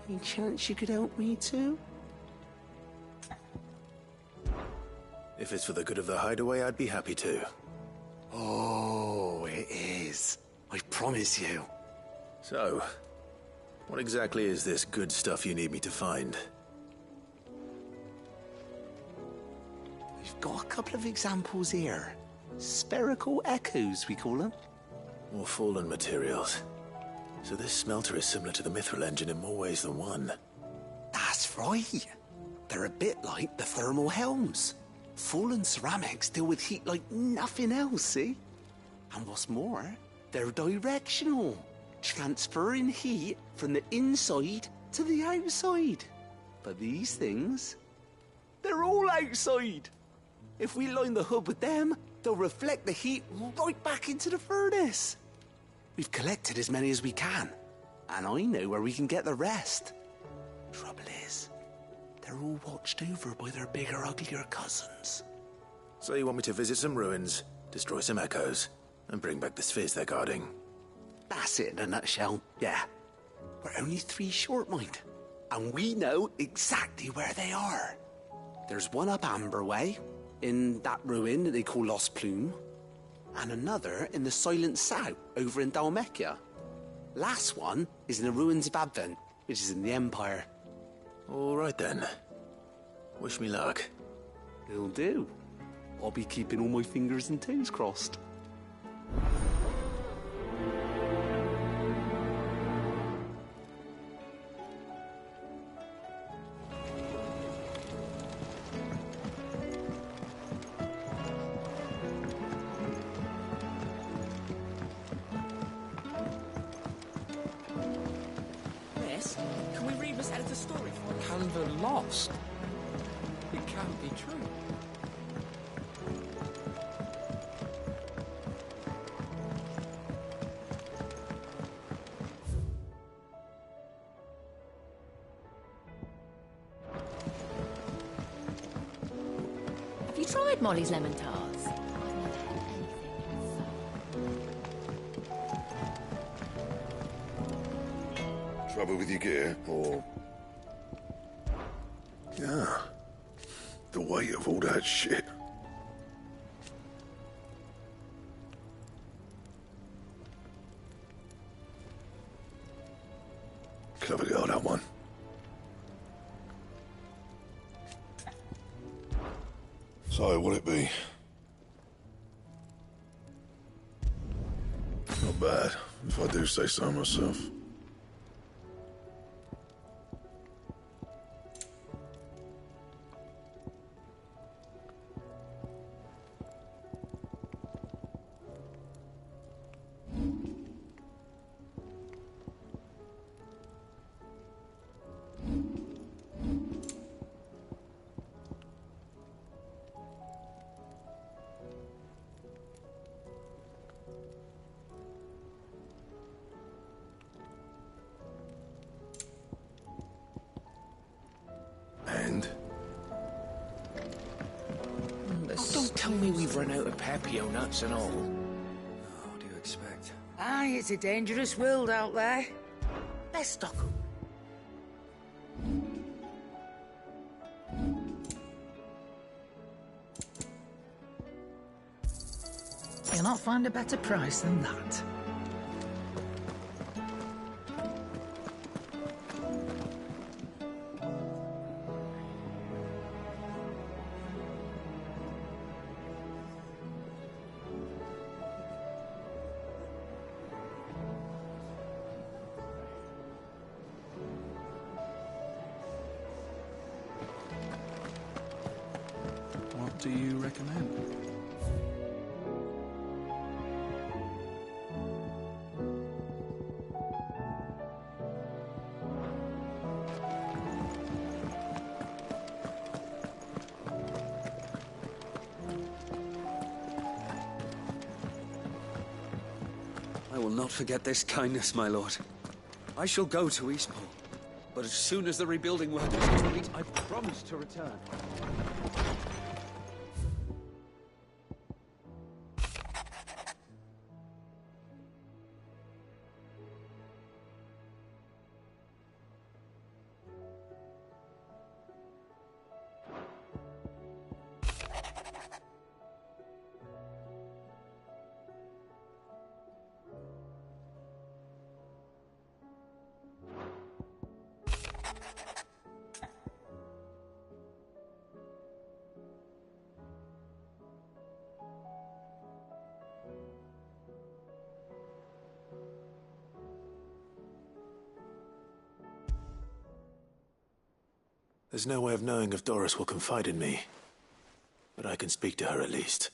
Any chance you could help me too? If it's for the good of the hideaway, I'd be happy to. Oh, it is. I promise you. So, what exactly is this good stuff you need me to find? We've got a couple of examples here. Spherical echoes, we call them. More fallen materials. So this smelter is similar to the mithril engine in more ways than one. That's right. They're a bit like the thermal helms. Fallen ceramics deal with heat like nothing else, see? And what's more, they're directional, transferring heat from the inside to the outside. But these things, they're all outside. If we line the hood with them, they'll reflect the heat right back into the furnace. We've collected as many as we can, and I know where we can get the rest. Trouble is, they're all watched over by their bigger, uglier cousins. So you want me to visit some ruins, destroy some echoes, and bring back the spheres they're guarding? That's it in a nutshell, yeah. We're only 3 short, mind, and we know exactly where they are. There's one up Amber Way, in that ruin that they call Lost Plume, and another in the Silent South, over in Dalmekia. Last one is in the ruins of Advent, which is in the Empire. All right then. Wish me luck. Will do. I'll be keeping all my fingers and toes crossed. Miss, can we read Miss Editor's story for us? Calendar lost. It can't be true. Have you tried Molly's lemon tarts? Trouble with your gear, or... Yeah. The weight of all that shit. Clever girl, that one. So, what'll it be? Not bad, if I do say so myself. And? Oh, don't tell me we've run out of Papio nuts and all. What do you expect? Aye, it's a dangerous world out there. Let's stock 'em. You'll not find a better price than that. What do you recommend? I will not forget this kindness, my lord. I shall go to Eastport, but as soon as the rebuilding work is complete, I promise to return. There's no way of knowing if Doris will confide in me, but I can speak to her at least.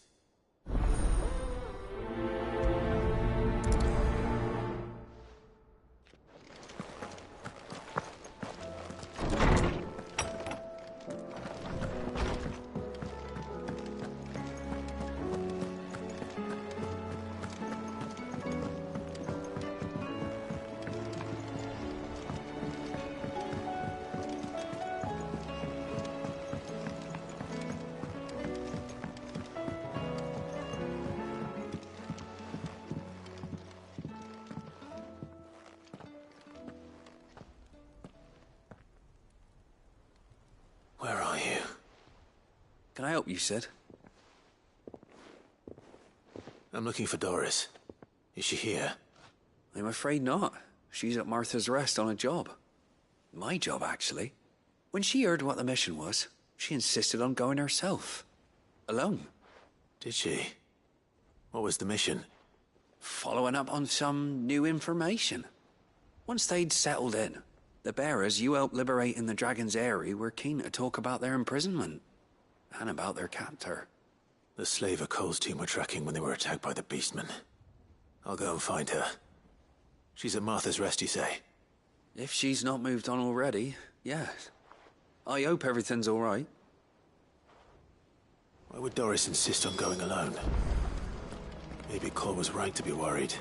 Where are you? Can I help you, Sid? I'm looking for Doris. Is she here? I'm afraid not. She's at Martha's Rest on a job. My job, actually. When she heard what the mission was, she insisted on going herself. Alone. Did she? What was the mission? Following up on some new information. Once they'd settled in, the bearers you helped liberate in the Dragon's Eyrie were keen to talk about their imprisonment. And about their captor. The slaver Cole's team were tracking when they were attacked by the Beastmen. I'll go and find her. She's at Martha's Rest, you say? If she's not moved on already, yes. I hope everything's all right. Why would Doris insist on going alone? Maybe Cole was right to be worried.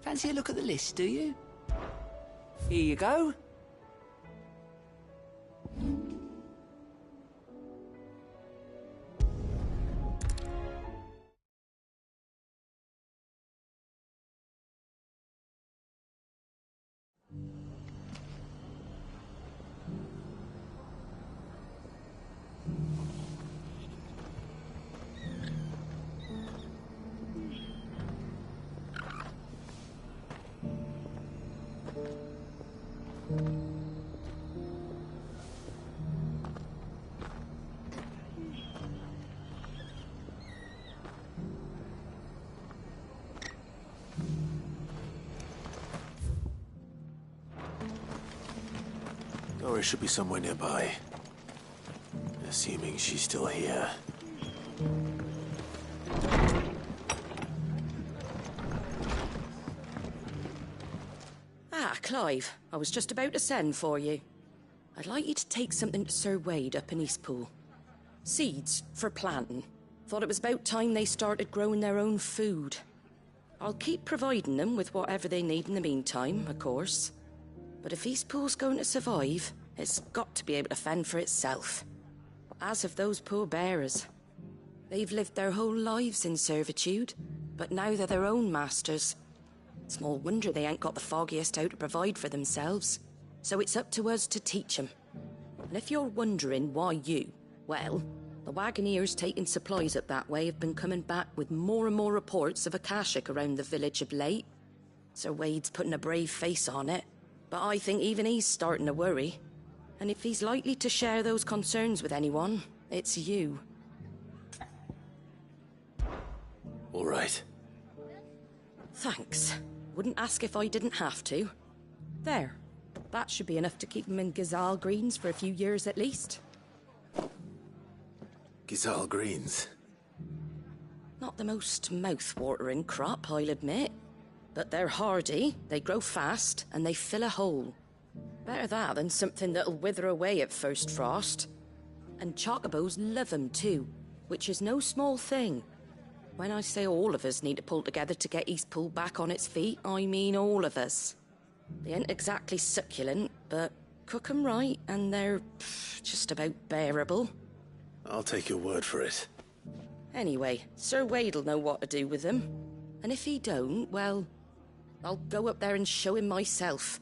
Fancy a look at the list, do you? Here you go. Doris should be somewhere nearby. Assuming she's still here. Ah, Clive. I was just about to send for you. I'd like you to take something to Sir Wade up in Eastpool. Seeds for planting. Thought it was about time they started growing their own food. I'll keep providing them with whatever they need in the meantime, of course. But if Eastpool's going to survive, it's got to be able to fend for itself. As of those poor bearers. They've lived their whole lives in servitude, but now they're their own masters. Small wonder they ain't got the foggiest how to provide for themselves. So it's up to us to teach them. And if you're wondering why you, well, the Wagoneers taking supplies up that way have been coming back with more and more reports of Akashic around the village of late. Sir Wade's putting a brave face on it, but I think even he's starting to worry. And if he's likely to share those concerns with anyone, it's you. All right. Thanks. Wouldn't ask if I didn't have to. There. That should be enough to keep him in Gazal Greens for a few years at least. Gazal Greens? Not the most mouth-watering crop, I'll admit. But they're hardy, they grow fast, and they fill a hole. Better that than something that'll wither away at first frost. And chocobos love 'em too, which is no small thing. When I say all of us need to pull together to get Eastpool back on its feet, I mean all of us. They ain't exactly succulent, but cook 'em right and they're just about bearable. I'll take your word for it. Anyway, Sir Wade'll know what to do with them. And if he don't, well, I'll go up there and show him myself.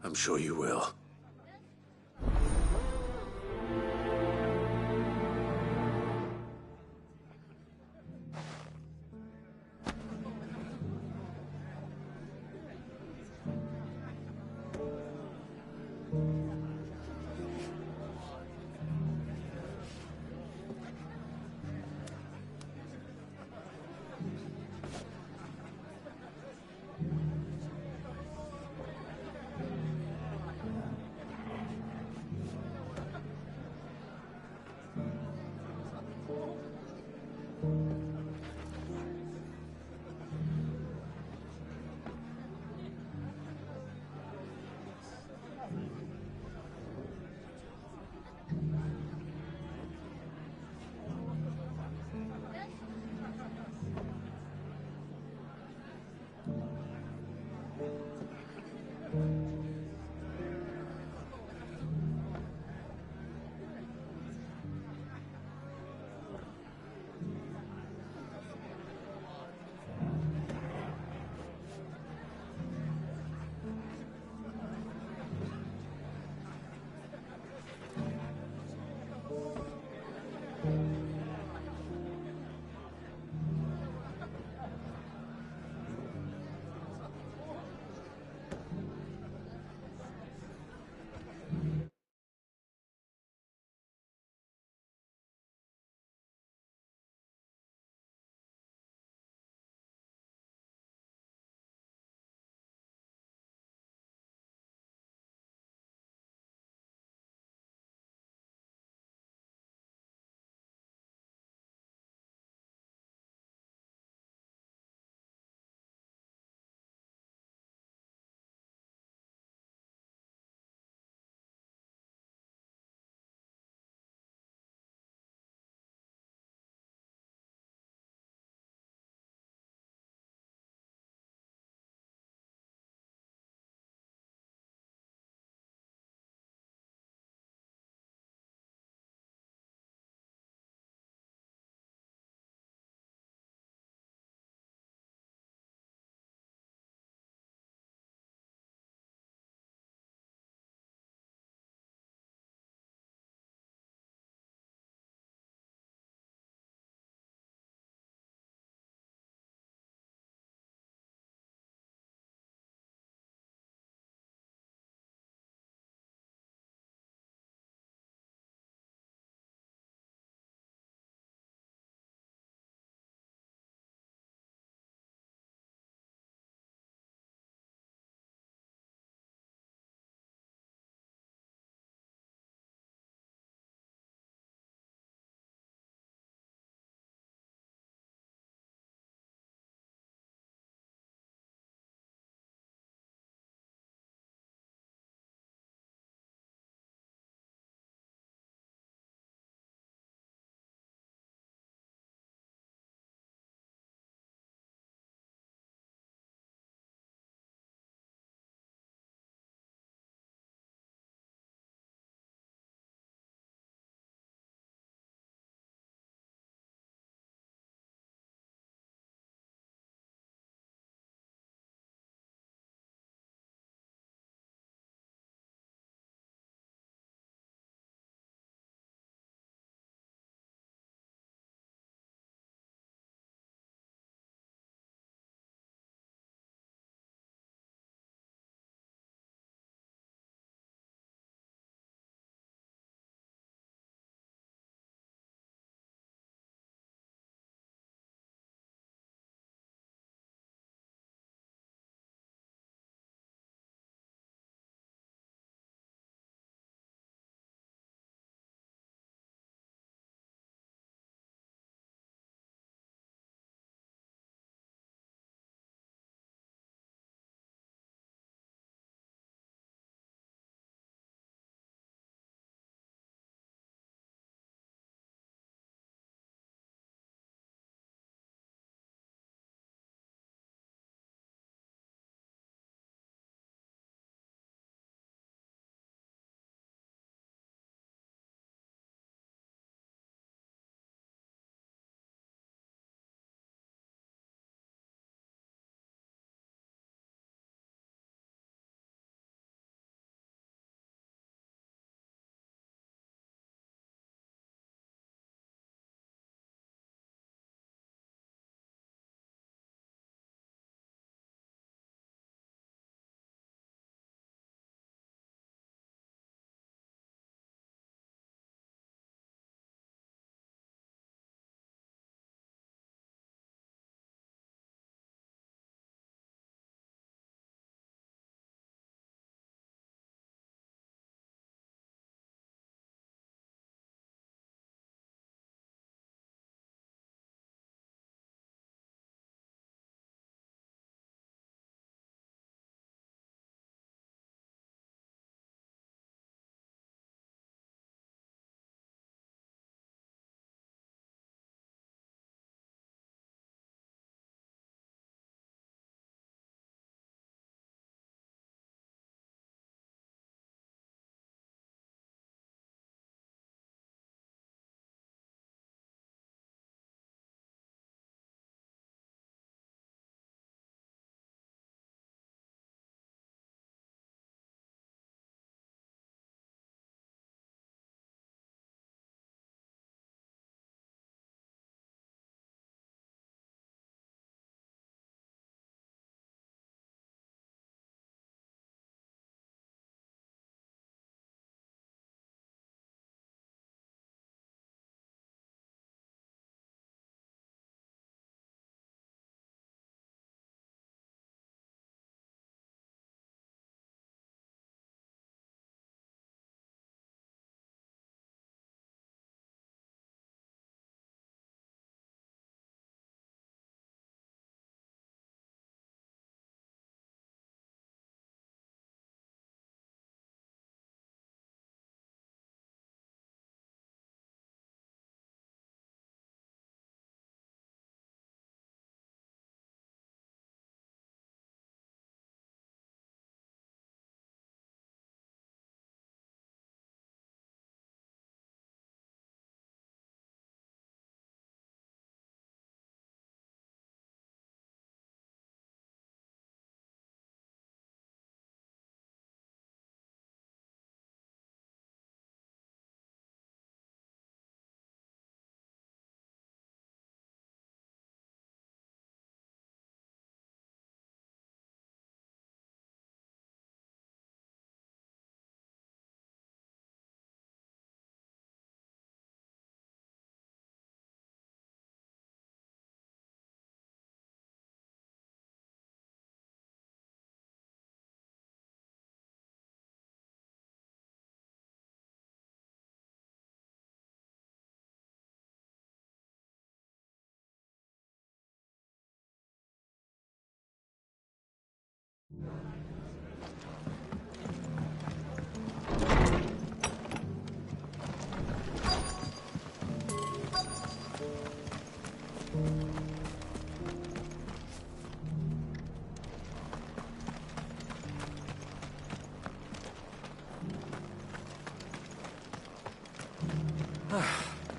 I'm sure you will.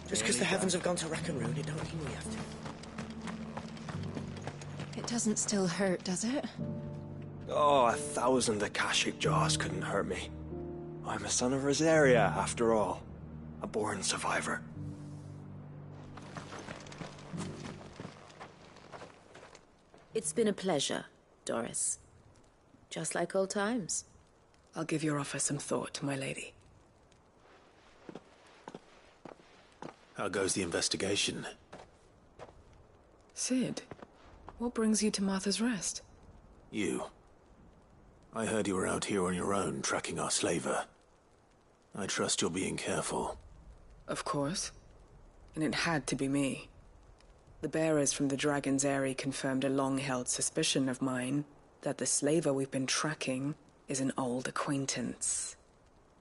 Just because the heavens have gone to rack and ruin, it don't mean we have to. It doesn't still hurt, does it? Oh, 1,000 Akashic jaws couldn't hurt me. I'm a son of Rosaria, after all. A born survivor. It's been a pleasure, Doris. Just like old times. I'll give your offer some thought, my lady. How goes the investigation? Sid, what brings you to Martha's Rest? You. I heard you were out here on your own, tracking our slaver. I trust you're being careful. Of course. And it had to be me. The bearers from the Dragon's Eyrie confirmed a long-held suspicion of mine that the slaver we've been tracking is an old acquaintance.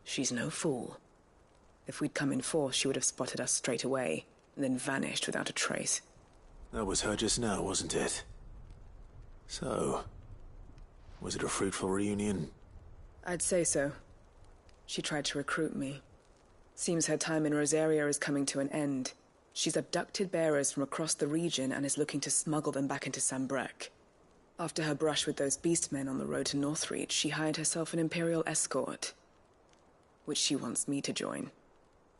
She's no fool. If we'd come in force, she would have spotted us straight away, and then vanished without a trace. That was her just now, wasn't it? So, was it a fruitful reunion? I'd say so. She tried to recruit me. Seems her time in Rosaria is coming to an end. She's abducted bearers from across the region and is looking to smuggle them back into Sambrek. After her brush with those beastmen on the road to Northreach, she hired herself an Imperial escort, which she wants me to join.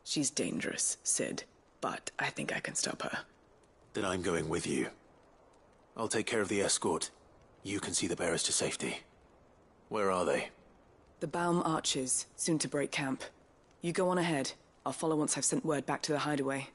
She's dangerous, Sid, but I think I can stop her. Then I'm going with you. I'll take care of the escort. You can see the bearers to safety. Where are they? The Baum Archers, soon to break camp. You go on ahead. I'll follow once I've sent word back to the hideaway.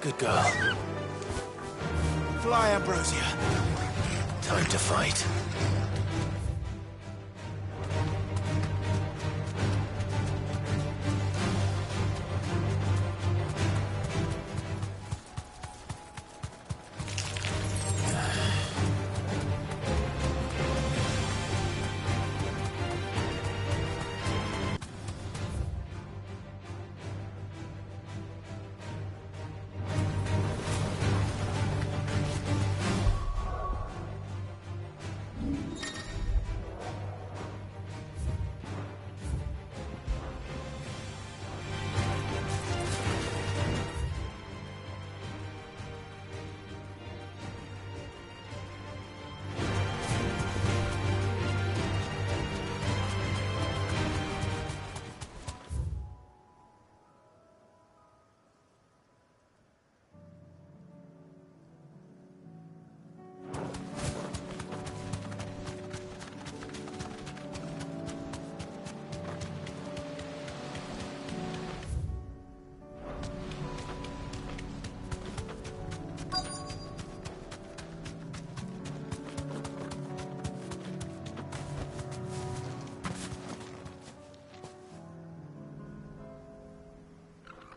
Good girl. Fly, Ambrosia. Time to fight.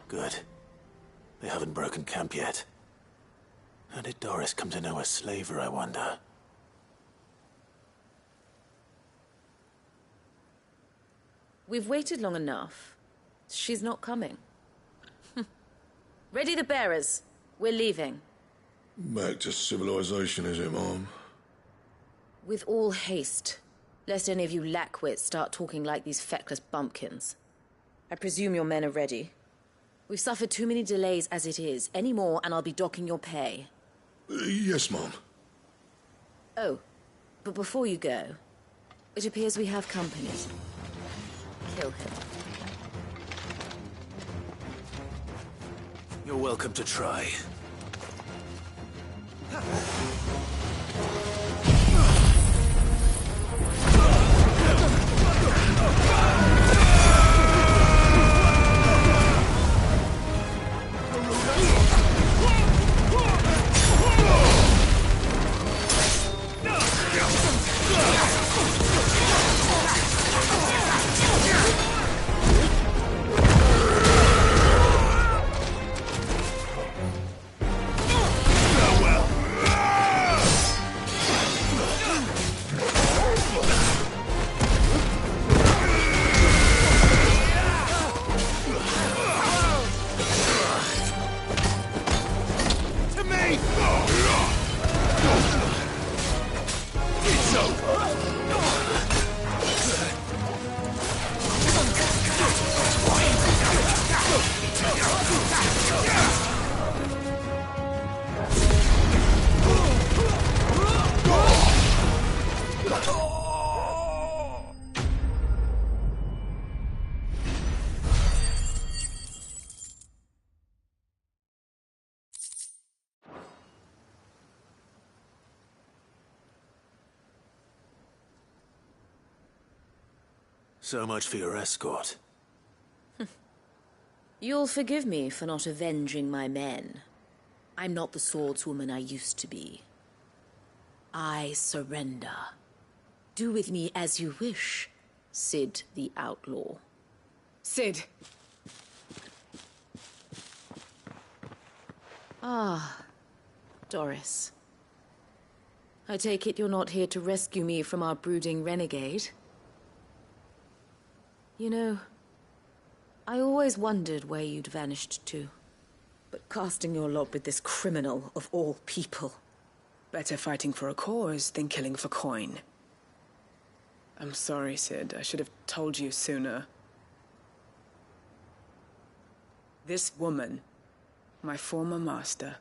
Good. They haven't broken camp yet. How did Doris come to know a slaver, I wonder? We've waited long enough. She's not coming. Ready the bearers. We're leaving. Back to civilization, is it, Mom? With all haste, lest any of you lackwits start talking like these feckless bumpkins. I presume your men are ready. We've suffered too many delays as it is. Any more, and I'll be docking your pay. Yes, Mom. Oh, but before you go, it appears we have company. Kill him. You're welcome to try. So much for your escort. You'll forgive me for not avenging my men. I'm not the swordswoman I used to be. I surrender. Do with me as you wish, Sid the Outlaw. Sid! Ah, Doris. I take it you're not here to rescue me from our brooding renegade? You know, I always wondered where you'd vanished to. But casting your lot with this criminal of all people... Better fighting for a cause than killing for coin. I'm sorry, Sid. I should have told you sooner. This woman, my former master,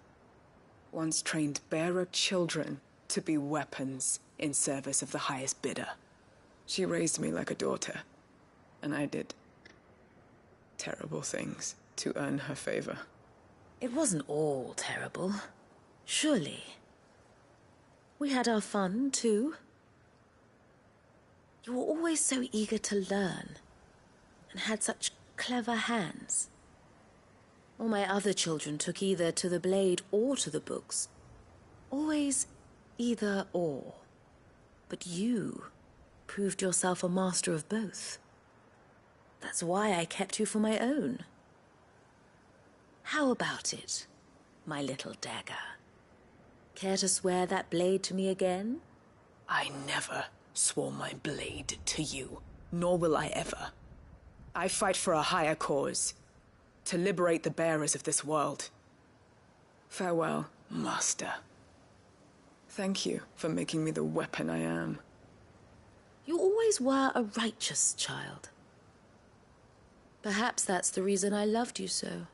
once trained bearer children to be weapons in service of the highest bidder. She raised me like a daughter. And I did terrible things to earn her favor. It wasn't all terrible, surely. We had our fun, too. You were always so eager to learn, and had such clever hands. All my other children took either to the blade or to the books. Always either or. But you proved yourself a master of both. That's why I kept you for my own. How about it, my little dagger? Care to swear that blade to me again? I never swore my blade to you, nor will I ever. I fight for a higher cause, to liberate the bearers of this world. Farewell, Master. Thank you for making me the weapon I am. You always were a righteous child. Perhaps that's the reason I loved you so.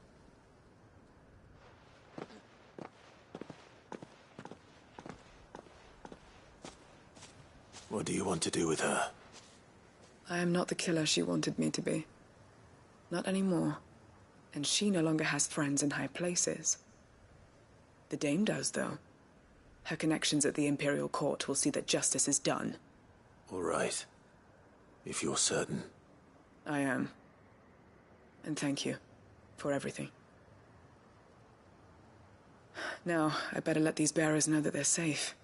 What do you want to do with her? I am not the killer she wanted me to be. Not anymore. And she no longer has friends in high places. The Dame does, though. Her connections at the Imperial Court will see that justice is done. All right. If you're certain. I am. And thank you for everything. Now, I better let these bearers know that they're safe.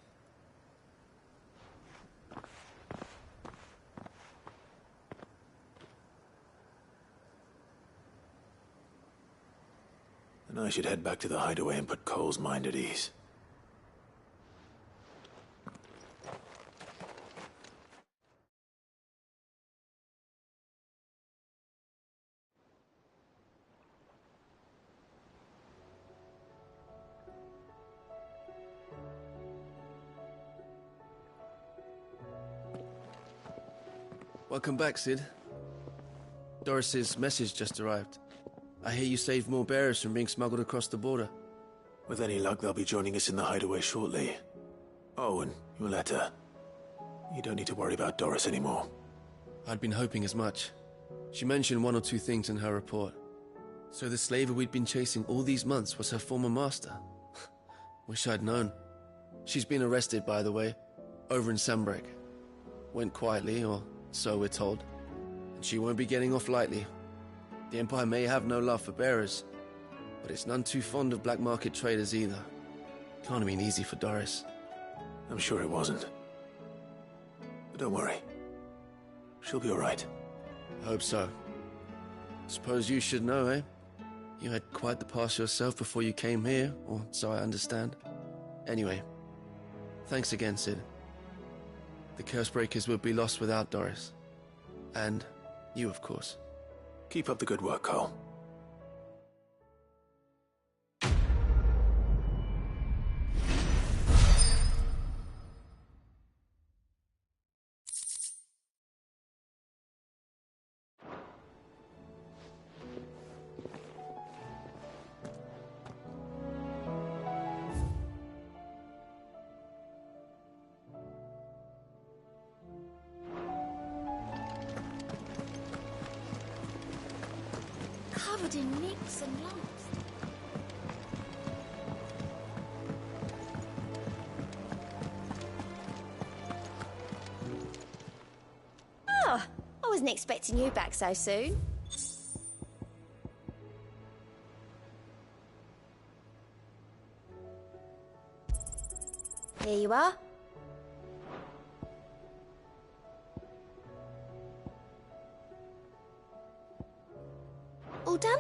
And I should head back to the hideaway and put Cole's mind at ease. Welcome back, Sid. Doris's message just arrived. I hear you saved more bearers from being smuggled across the border. With any luck, they'll be joining us in the hideaway shortly. Oh, and your letter. You don't need to worry about Doris anymore. I'd been hoping as much. She mentioned one or two things in her report. So the slaver we'd been chasing all these months was her former master. Wish I'd known. She's been arrested, by the way, over in Sandbreak. Went quietly, or so we're told. And she won't be getting off lightly. The Empire may have no love for bearers, but it's none too fond of black market traders either. Can't have been easy for Doris. I'm sure it wasn't. But don't worry. She'll be all right. I hope so. Suppose you should know, eh? You had quite the past yourself before you came here, or so I understand. Anyway, thanks again, Sid. The Cursebreakers would be lost without Doris. And you, of course. Keep up the good work, Cole. Covered in nicks and lumps. Oh, I wasn't expecting you back so soon. Here you are. All done?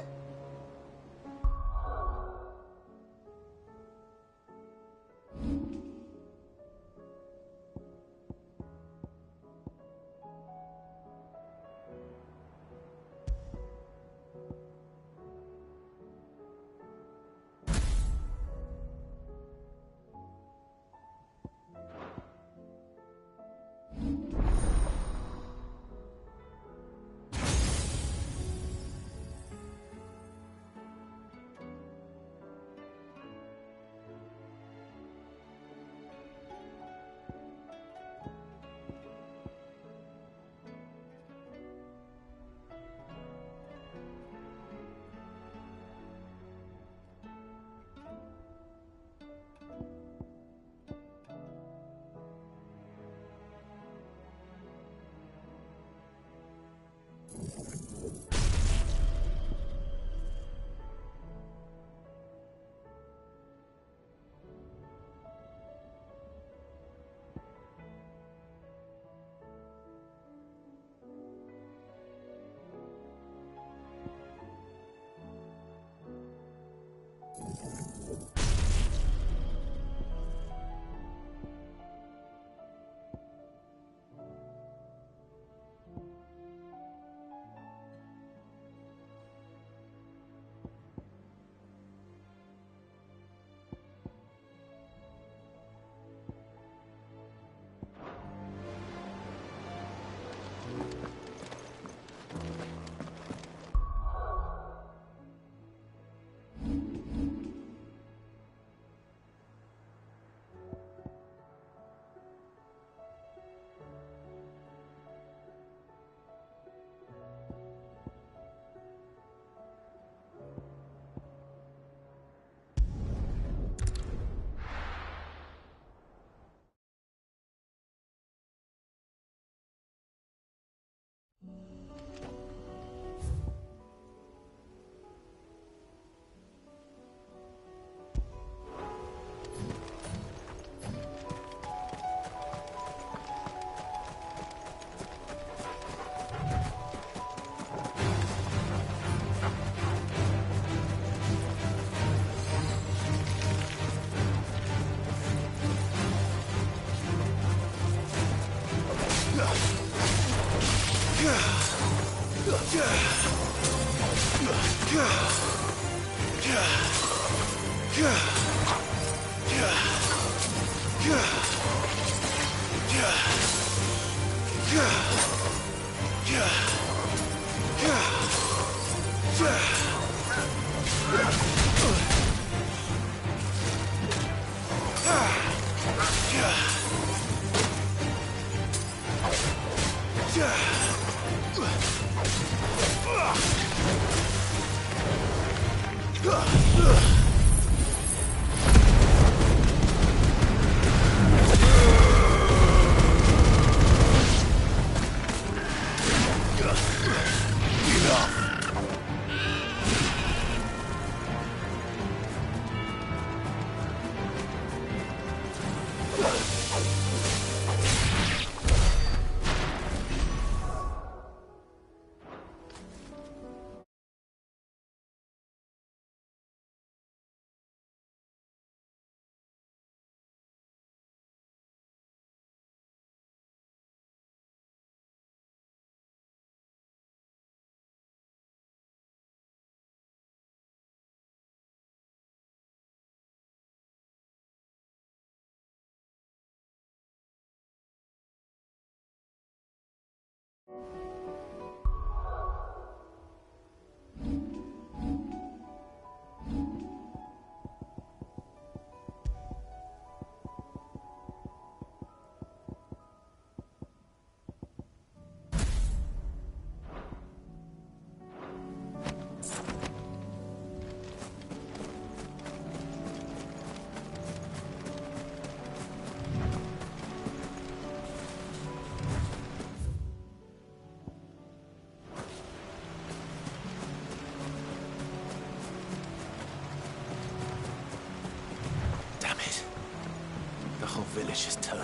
village has turned.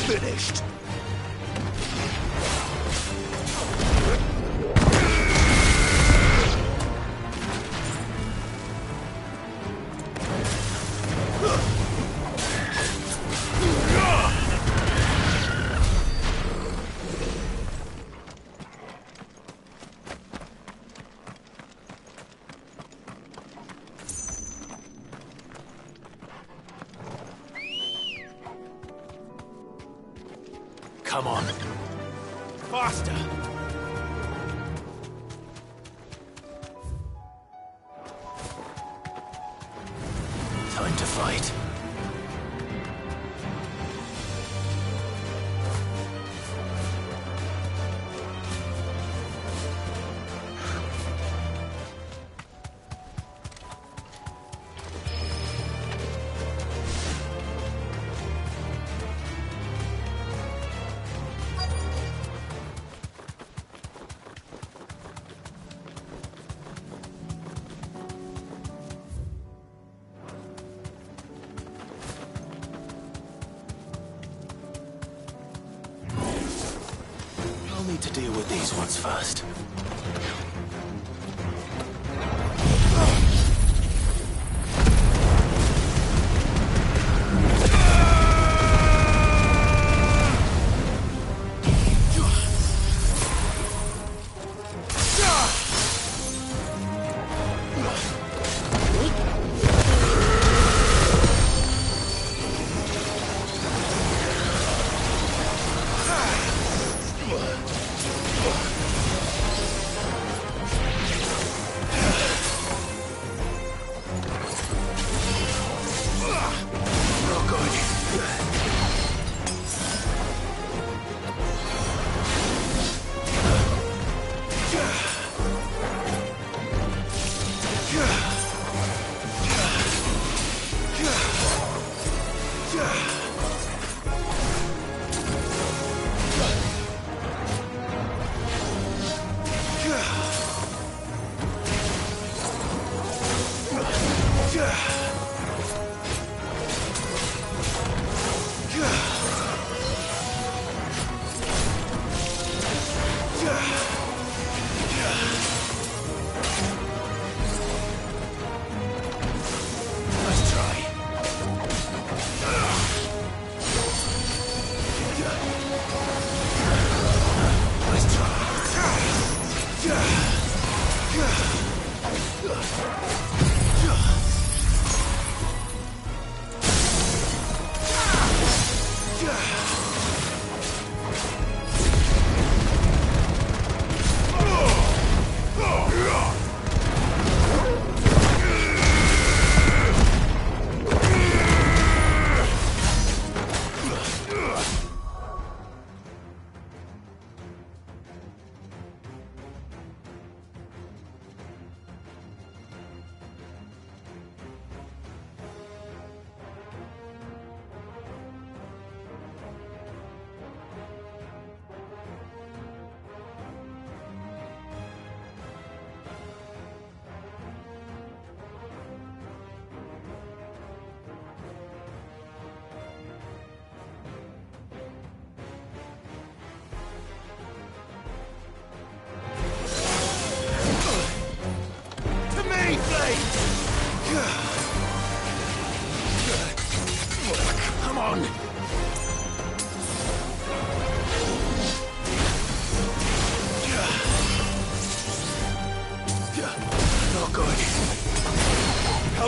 Finished. Come on. Faster! Time to fight. Need to deal with these ones first.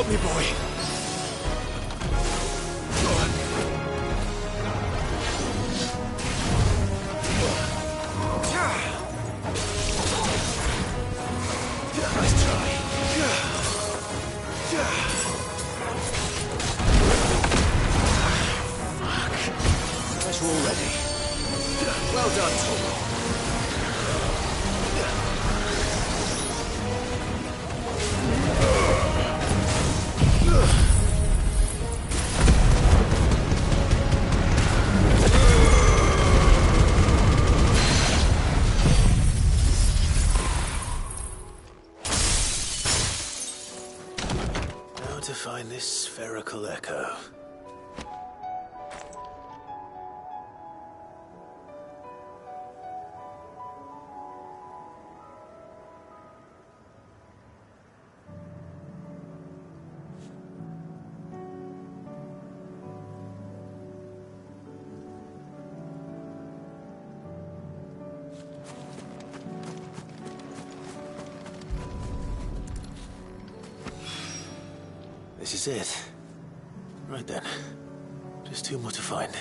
me, boy. Nice try. Fuck. But you're all ready. Well done, Tom. Now to find this spherical echo. This is it. Right then. Just two more to find.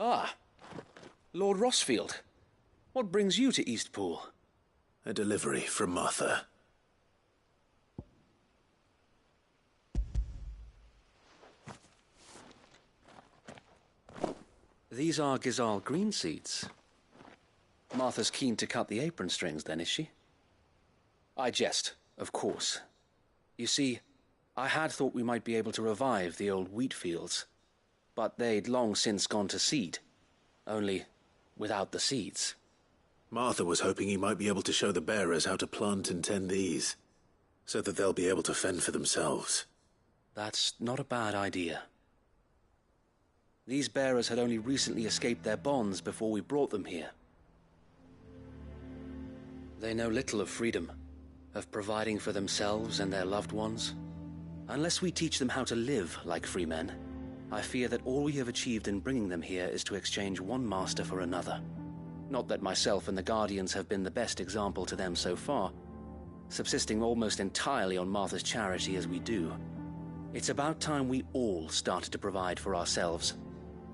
Ah, Lord Rossfield. What brings you to Eastpool? A delivery from Martha. These are Gizal green seeds. Martha's keen to cut the apron strings, then, is she? I jest, of course. You see, I had thought we might be able to revive the old wheat fields, but they'd long since gone to seed, only without the seeds. Martha was hoping he might be able to show the bearers how to plant and tend these, so that they'll be able to fend for themselves. That's not a bad idea. These bearers had only recently escaped their bonds before we brought them here. They know little of freedom, of providing for themselves and their loved ones. Unless we teach them how to live like free men, I fear that all we have achieved in bringing them here is to exchange one master for another. Not that myself and the Guardians have been the best example to them so far, subsisting almost entirely on Martha's charity as we do. It's about time we all started to provide for ourselves,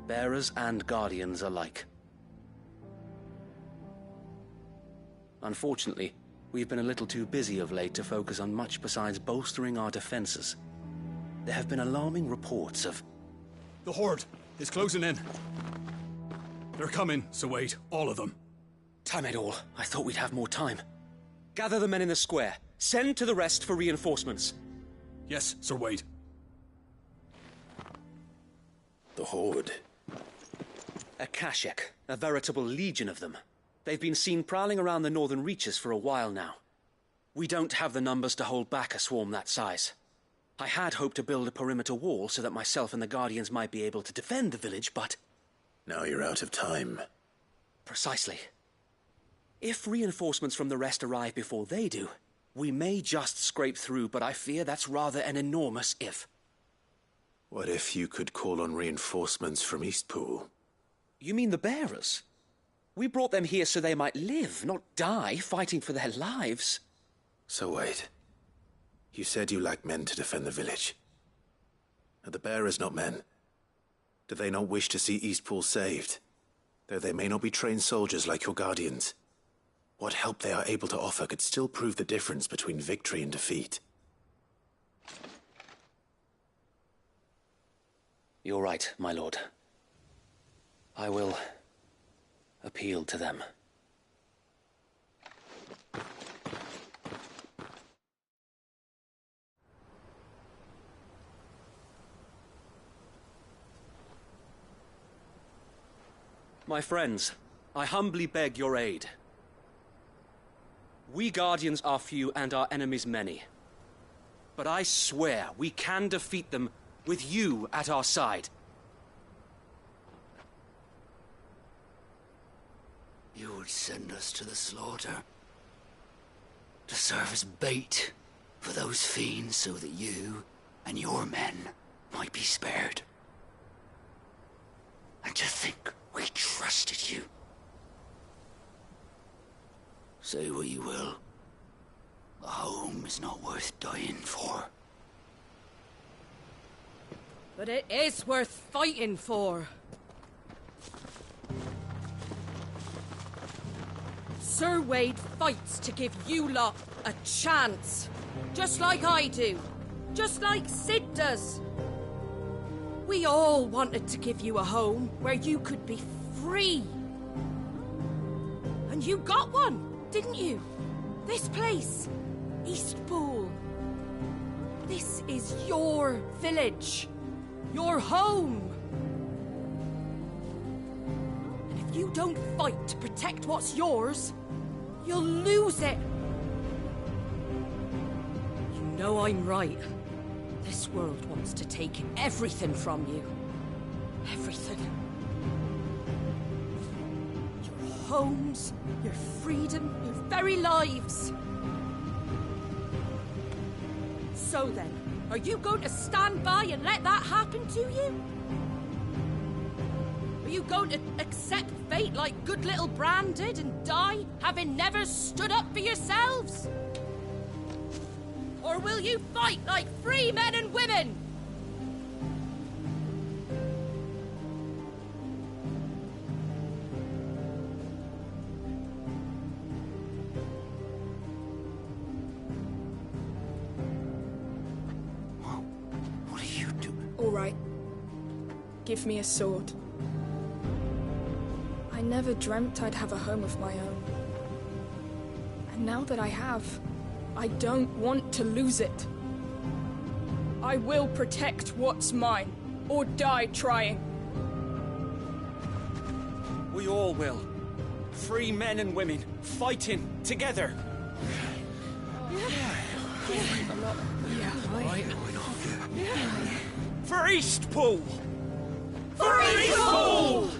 bearers and Guardians alike. Unfortunately, we've been a little too busy of late to focus on much besides bolstering our defenses. There have been alarming reports of... The Horde is closing in. They're coming, so wait, all of them. Damn it all, I thought we'd have more time. Gather the men in the square. Send to the rest for reinforcements. Yes, Sir Wade. The Horde. A Kashek, a veritable legion of them. They've been seen prowling around the northern reaches for a while now. We don't have the numbers to hold back a swarm that size. I had hoped to build a perimeter wall so that myself and the Guardians might be able to defend the village, but... Now you're out of time. Precisely. If reinforcements from the rest arrive before they do, we may just scrape through, but I fear that's rather an enormous if. What if you could call on reinforcements from Eastpool? You mean the bearers? We brought them here so they might live, not die, fighting for their lives. So wait. You said you lack men to defend the village. Are the bearers not men? Do they not wish to see Eastpool saved? Though they may not be trained soldiers like your Guardians. what help they are able to offer could still prove the difference between victory and defeat. You're right, my lord. I will appeal to them. My friends, I humbly beg your aid. We Guardians are few and our enemies many. But I swear we can defeat them with you at our side. You would send us to the slaughter, to serve as bait for those fiends so that you and your men might be spared. And to think we trusted you. Say what you will, a home is not worth dying for. But it is worth fighting for. Sir Wade fights to give you lot a chance. Just like I do. Just like Sid does. We all wanted to give you a home where you could be free. And you got one, didn't you? This place, Eastpool. This is your village. Your home. And if you don't fight to protect what's yours, you'll lose it. You know I'm right. This world wants to take everything from you. Everything. Your homes, your freedom, your very lives. So then, are you going to stand by and let that happen to you? Are you going to accept fate like good little Bran did and die, having never stood up for yourselves? Or will you fight like free men and women? What are you doing? All right. Give me a sword. I never dreamt I'd have a home of my own. And now that I have, I don't want to lose it. I will protect what's mine, or die trying. We all will. Free men and women, fighting together. For Eastpool! For Eastpool!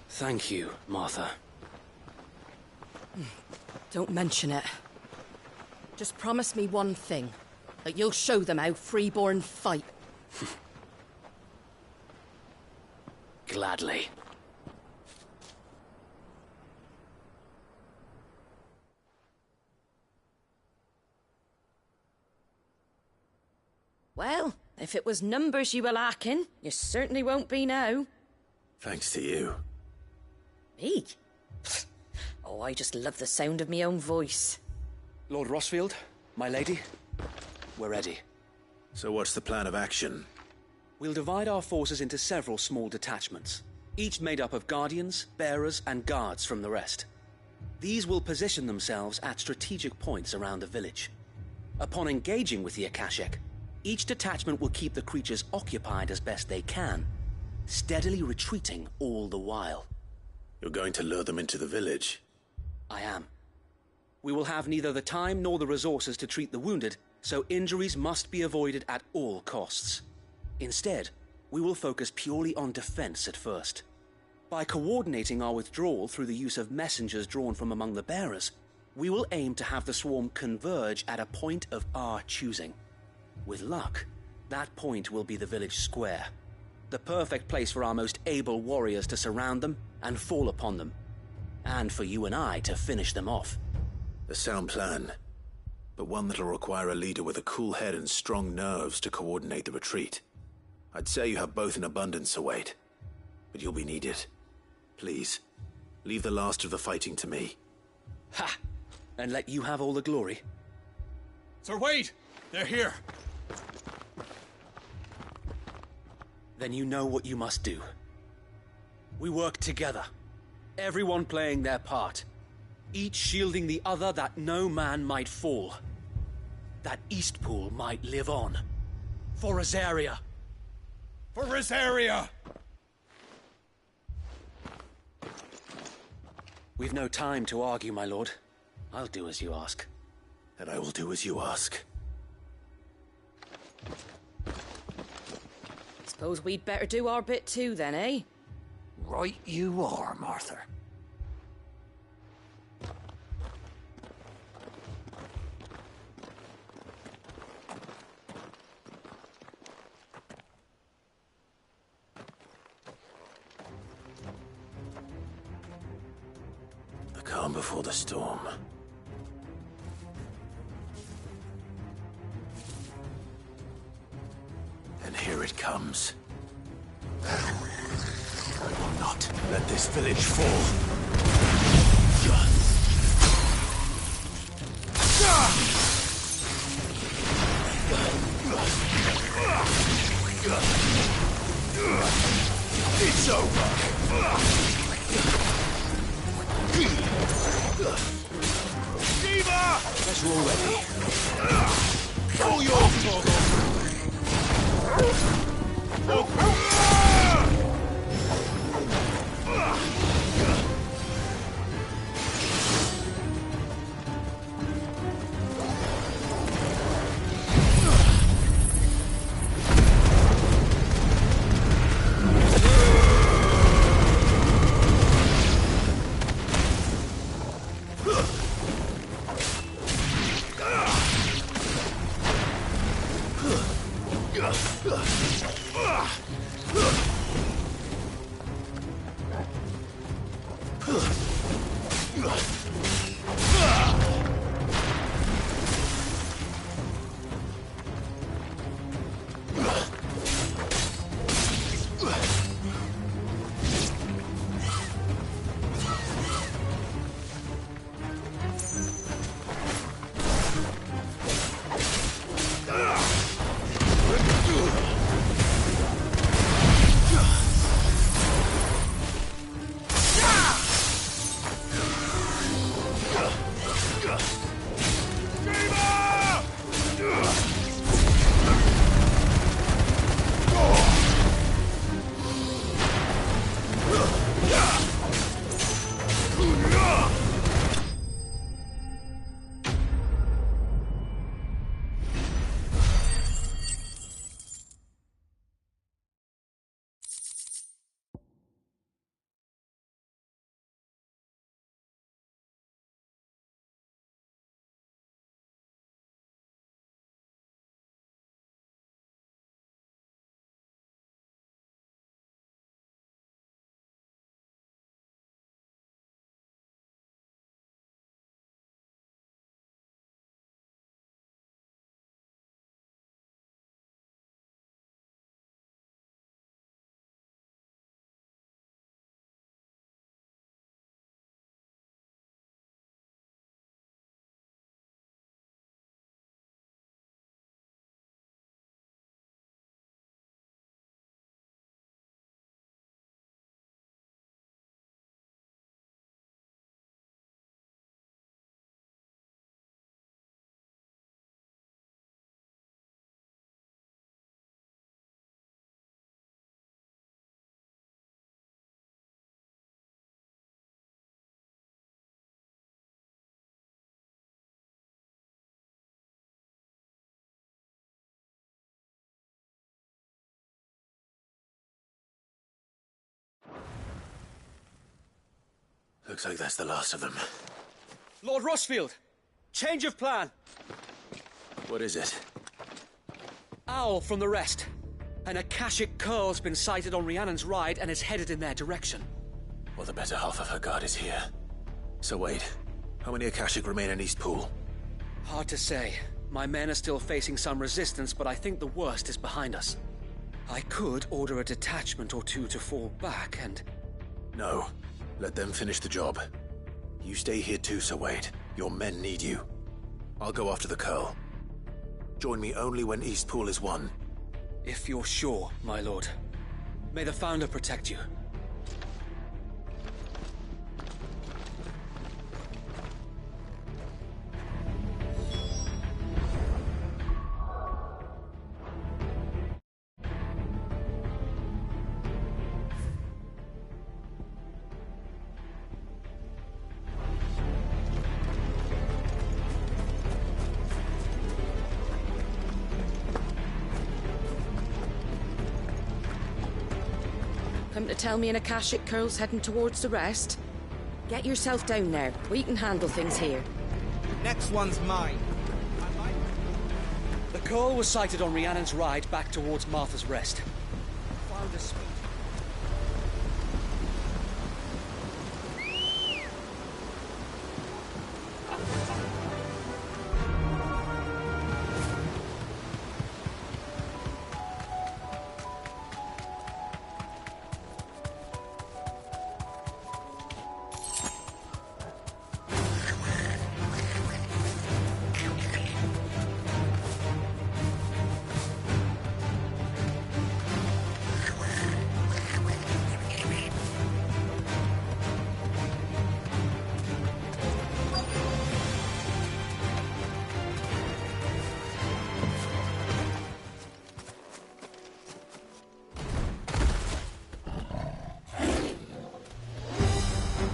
Thank you, Martha. Don't mention it. Just promise me one thing. That you'll show them how freeborn fight. Gladly. Well, if it was numbers you were lacking, you certainly won't be now. Thanks to you. Me? Oh, I just love the sound of my own voice. Lord Rossfield, my lady, we're ready. So what's the plan of action? We'll divide our forces into several small detachments, each made up of guardians, bearers, and guards from the rest. These will position themselves at strategic points around the village. Upon engaging with the Akashic, each detachment will keep the creatures occupied as best they can, steadily retreating all the while. You're going to lure them into the village? I am. We will have neither the time nor the resources to treat the wounded, so injuries must be avoided at all costs. Instead, we will focus purely on defense at first. By coordinating our withdrawal through the use of messengers drawn from among the bearers, we will aim to have the swarm converge at a point of our choosing. With luck, that point will be the village square, the perfect place for our most able warriors to surround them and fall upon them, and for you and I to finish them off. A sound plan, but one that'll require a leader with a cool head and strong nerves to coordinate the retreat. I'd say you have both in abundance, Sir Wade. But you'll be needed. Please, leave the last of the fighting to me. Ha! And let you have all the glory? Sir Wade! They're here! Then you know what you must do. We work together, everyone playing their part, each shielding the other that no man might fall, that Eastpool might live on. For Rosaria! For Rosaria! We've no time to argue, my lord. I'll do as you ask. And I will do as you ask. Suppose we'd better do our bit too, then, eh? Right you are, Martha. The calm before the storm. And here it comes. I will not let this village fall. It's over. Diva! Pressure already. All yours, Torgal. Looks like that's the last of them. Lord Rossfield! Change of plan! What is it? Owl from the rest. An Akashic curl's been sighted on Rhiannon's ride and is headed in their direction. Well, the better half of her guard is here. So wait, how many Akashic remain in Eastpool? Hard to say. My men are still facing some resistance, but I think the worst is behind us. I could order a detachment or two to fall back and... No. Let them finish the job. You stay here too, Sir Wade. Your men need you. I'll go after the Curl. Join me only when Eastpool is won. If you're sure, my lord. May the Founder protect you. Come to tell me an Akashic Curl's heading towards the rest? Get yourself down there. We can handle things here. Next one's mine. The Curl was sighted on Rhiannon's ride back towards Martha's Rest. Found a speed.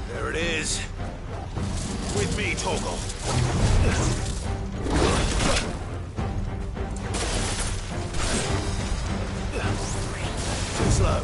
There it is. With me, Torgal. Too slow.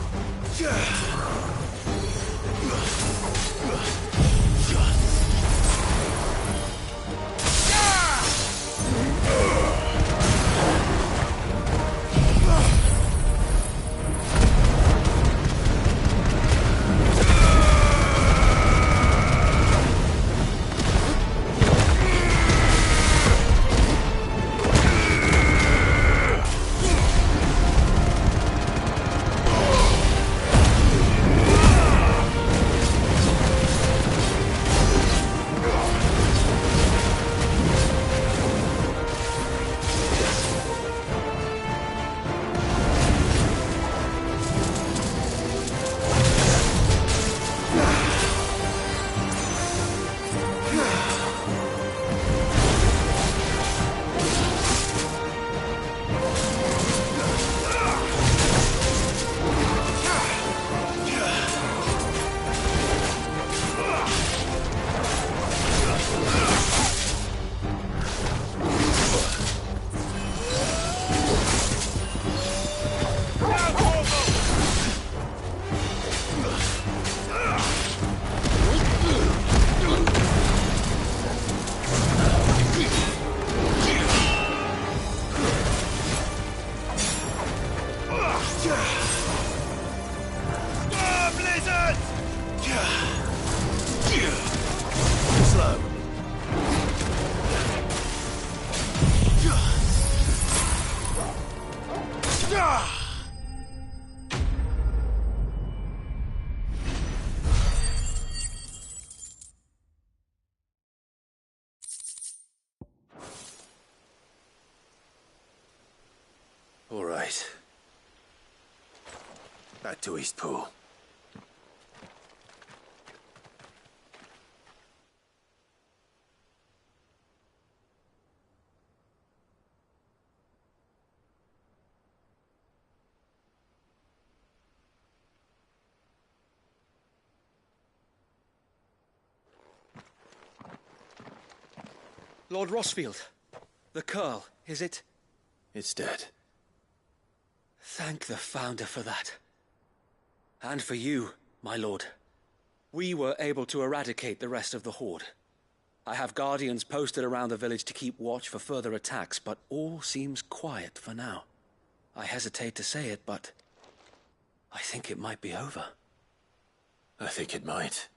All right. Back to Eastpool. Lord Rossfield, the Curl, is it? It's dead. Thank the Founder for that. And for you, my lord. We were able to eradicate the rest of the Horde. I have guardians posted around the village to keep watch for further attacks, but all seems quiet for now. I hesitate to say it, but I think it might be over. I think it might.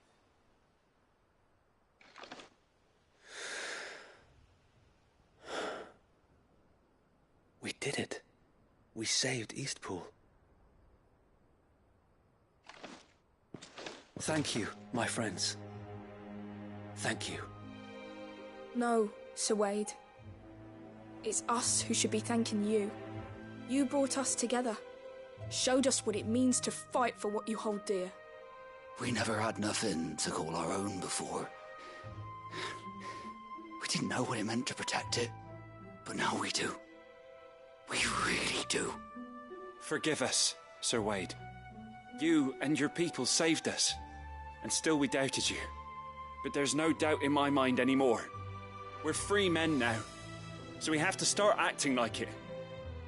We did it. We saved Eastpool. Thank you, my friends. Thank you. No, Sir Wade. It's us who should be thanking you. You brought us together. Showed us what it means to fight for what you hold dear. We never had nothing to call our own before. We didn't know what it meant to protect it, but now we do. We really do. Forgive us, Sir Wade. You and your people saved us, and still we doubted you. But there's no doubt in my mind anymore. We're free men now, so we have to start acting like it.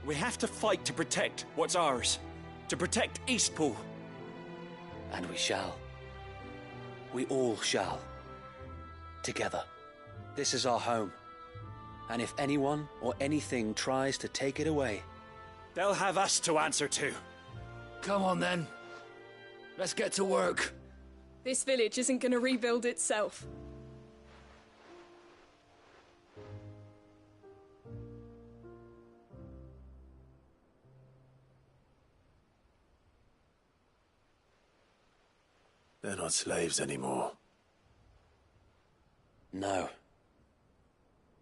We have to fight to protect what's ours, to protect Eastpool. And we shall. We all shall. Together. This is our home. And if anyone or anything tries to take it away, they'll have us to answer to. Come on then. Let's get to work. This village isn't gonna rebuild itself. They're not slaves anymore. No.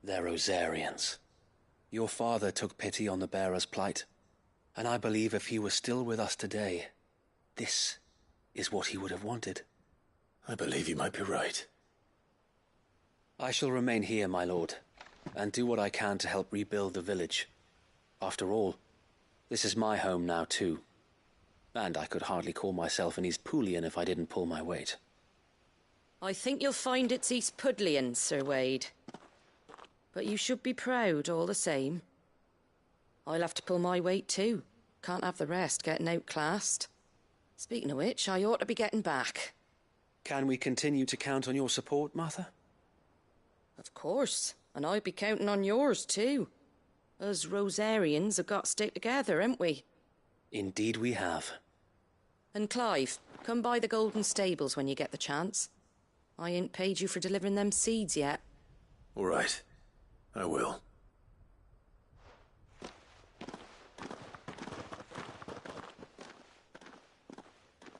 They're Rosarians. Your father took pity on the bearer's plight, and I believe if he was still with us today, this is what he would have wanted. I believe you might be right. I shall remain here, my lord, and do what I can to help rebuild the village. After all, this is my home now too, and I could hardly call myself an Eastpoolian if I didn't pull my weight. I think you'll find it's Eastpudlian, Sir Wade. But you should be proud all the same. I'll have to pull my weight too. Can't have the rest getting outclassed. Speaking of which, I ought to be getting back. Can we continue to count on your support, Martha? Of course, and I'll be counting on yours too. Us Rosarians have got to stick together, haven't we? Indeed we have. And Clive, come by the Golden Stables when you get the chance. I ain't paid you for delivering them seeds yet. All right. I will.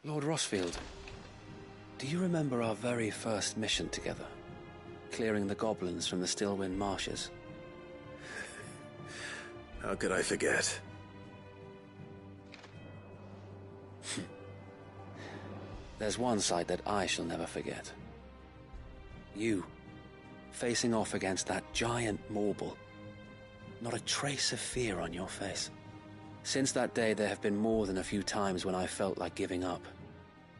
Lord Rossfield, do you remember our very first mission together? Clearing the goblins from the Stillwind marshes? How could I forget? There's one sight that I shall never forget. You, facing off against that giant Morble. Not a trace of fear on your face. Since that day, there have been more than a few times when I felt like giving up.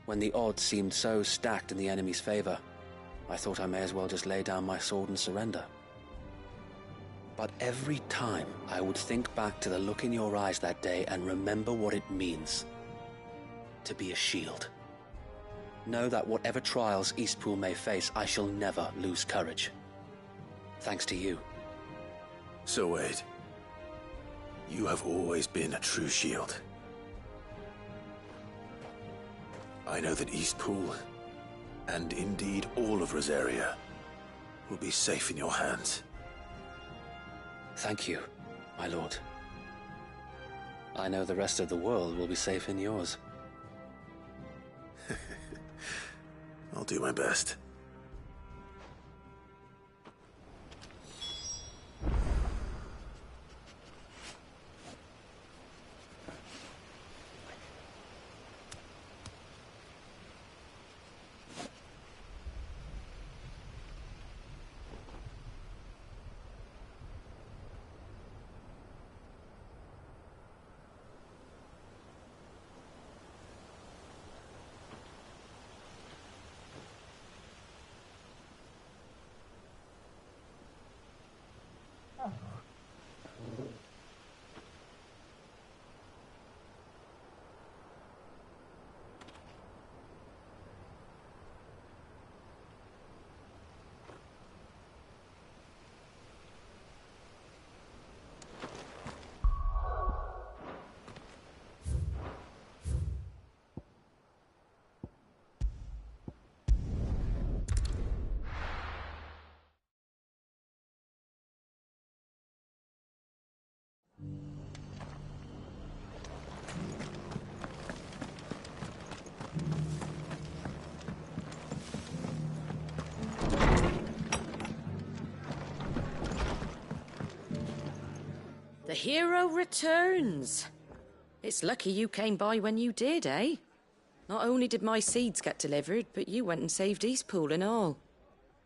When the odds seemed so stacked in the enemy's favor, I thought I may as well just lay down my sword and surrender. But every time, I would think back to the look in your eyes that day and remember what it means to be a shield. Know that whatever trials Eastpool may face, I shall never lose courage. Thanks to you. So Wade, you have always been a true shield. I know that Eastpool, and indeed all of Rosaria, will be safe in your hands. Thank you, my lord. I know the rest of the world will be safe in yours. I'll do my best. The hero returns. It's lucky you came by when you did, eh? Not only did my seeds get delivered, but you went and saved Eastpool and all.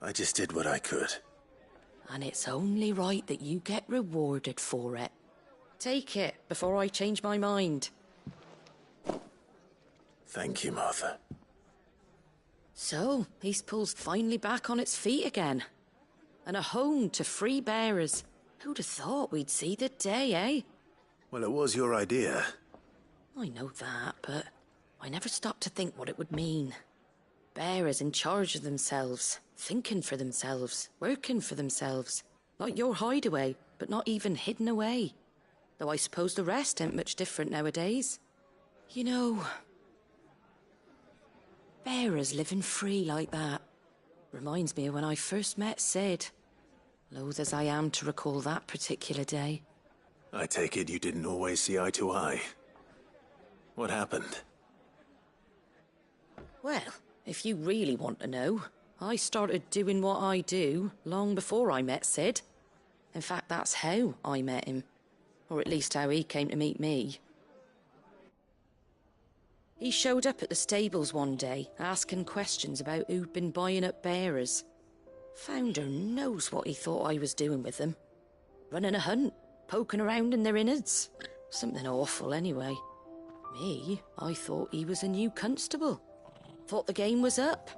I just did what I could. And it's only right that you get rewarded for it. Take it before I change my mind. Thank you, Martha. So, Eastpool's finally back on its feet again. And a home to free bearers. Who'd have thought we'd see the day, eh? Well, it was your idea. I know that, but I never stopped to think what it would mean. Bearers in charge of themselves, thinking for themselves, working for themselves. Like your hideaway, but not even hidden away. Though I suppose the rest ain't much different nowadays. You know, bearers living free like that reminds me of when I first met Sid. Loath as I am to recall that particular day. I take it you didn't always see eye to eye. What happened? Well, if you really want to know, I started doing what I do long before I met Sid. In fact, that's how I met him. Or at least how he came to meet me. He showed up at the stables one day, asking questions about who'd been buying up bearers. Founder knows what he thought I was doing with them. Running a hunt, poking around in their innards. Something awful, anyway. Me, I thought he was a new constable. Thought the game was up.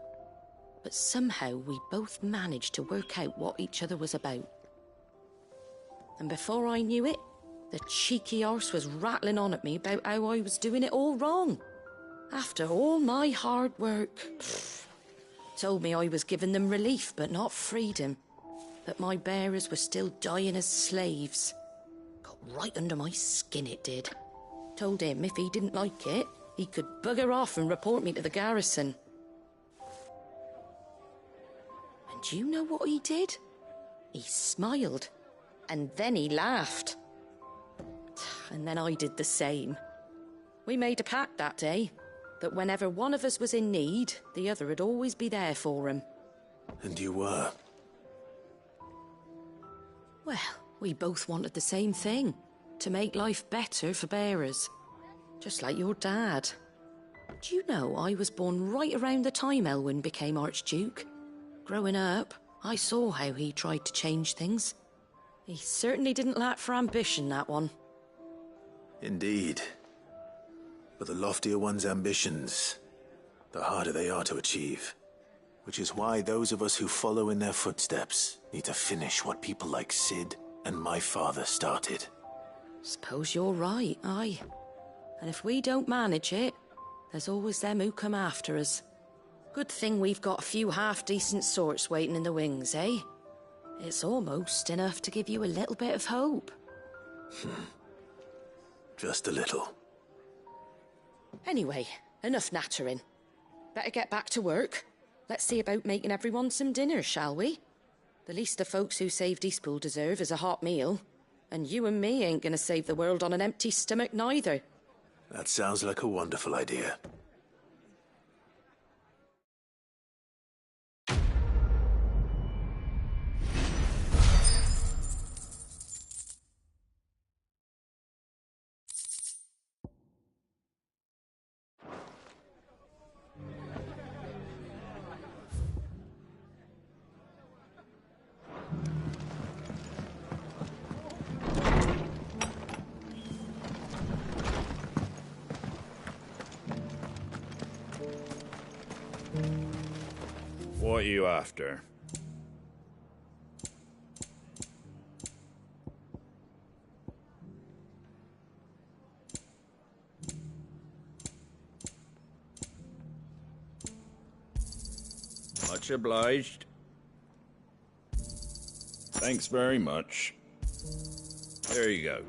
But somehow we both managed to work out what each other was about. And before I knew it, the cheeky arse was rattling on at me about how I was doing it all wrong. After all my hard work. Told me I was giving them relief, but not freedom. That my bearers were still dying as slaves. Got right under my skin, it did. Told him if he didn't like it, he could bugger off and report me to the garrison. And do you know what he did? He smiled. And then he laughed. And then I did the same. We made a pact that day, that whenever one of us was in need, the other would always be there for him. And you were? Well, we both wanted the same thing. To make life better for bearers. Just like your dad. Do you know I was born right around the time Elwyn became Archduke? Growing up, I saw how he tried to change things. He certainly didn't lack for ambition, that one. Indeed. But the loftier one's ambitions, the harder they are to achieve. Which is why those of us who follow in their footsteps need to finish what people like Sid and my father started. Suppose you're right, aye. And if we don't manage it, there's always them who come after us. Good thing we've got a few half-decent sorts waiting in the wings, eh? It's almost enough to give you a little bit of hope. Just a little. Anyway, enough nattering. Better get back to work. Let's see about making everyone some dinner, shall we? The least the folks who saved Eastpool deserve is a hot meal. And you and me ain't gonna save the world on an empty stomach neither. That sounds like a wonderful idea. What are you after? Much obliged. Thanks very much. There you go.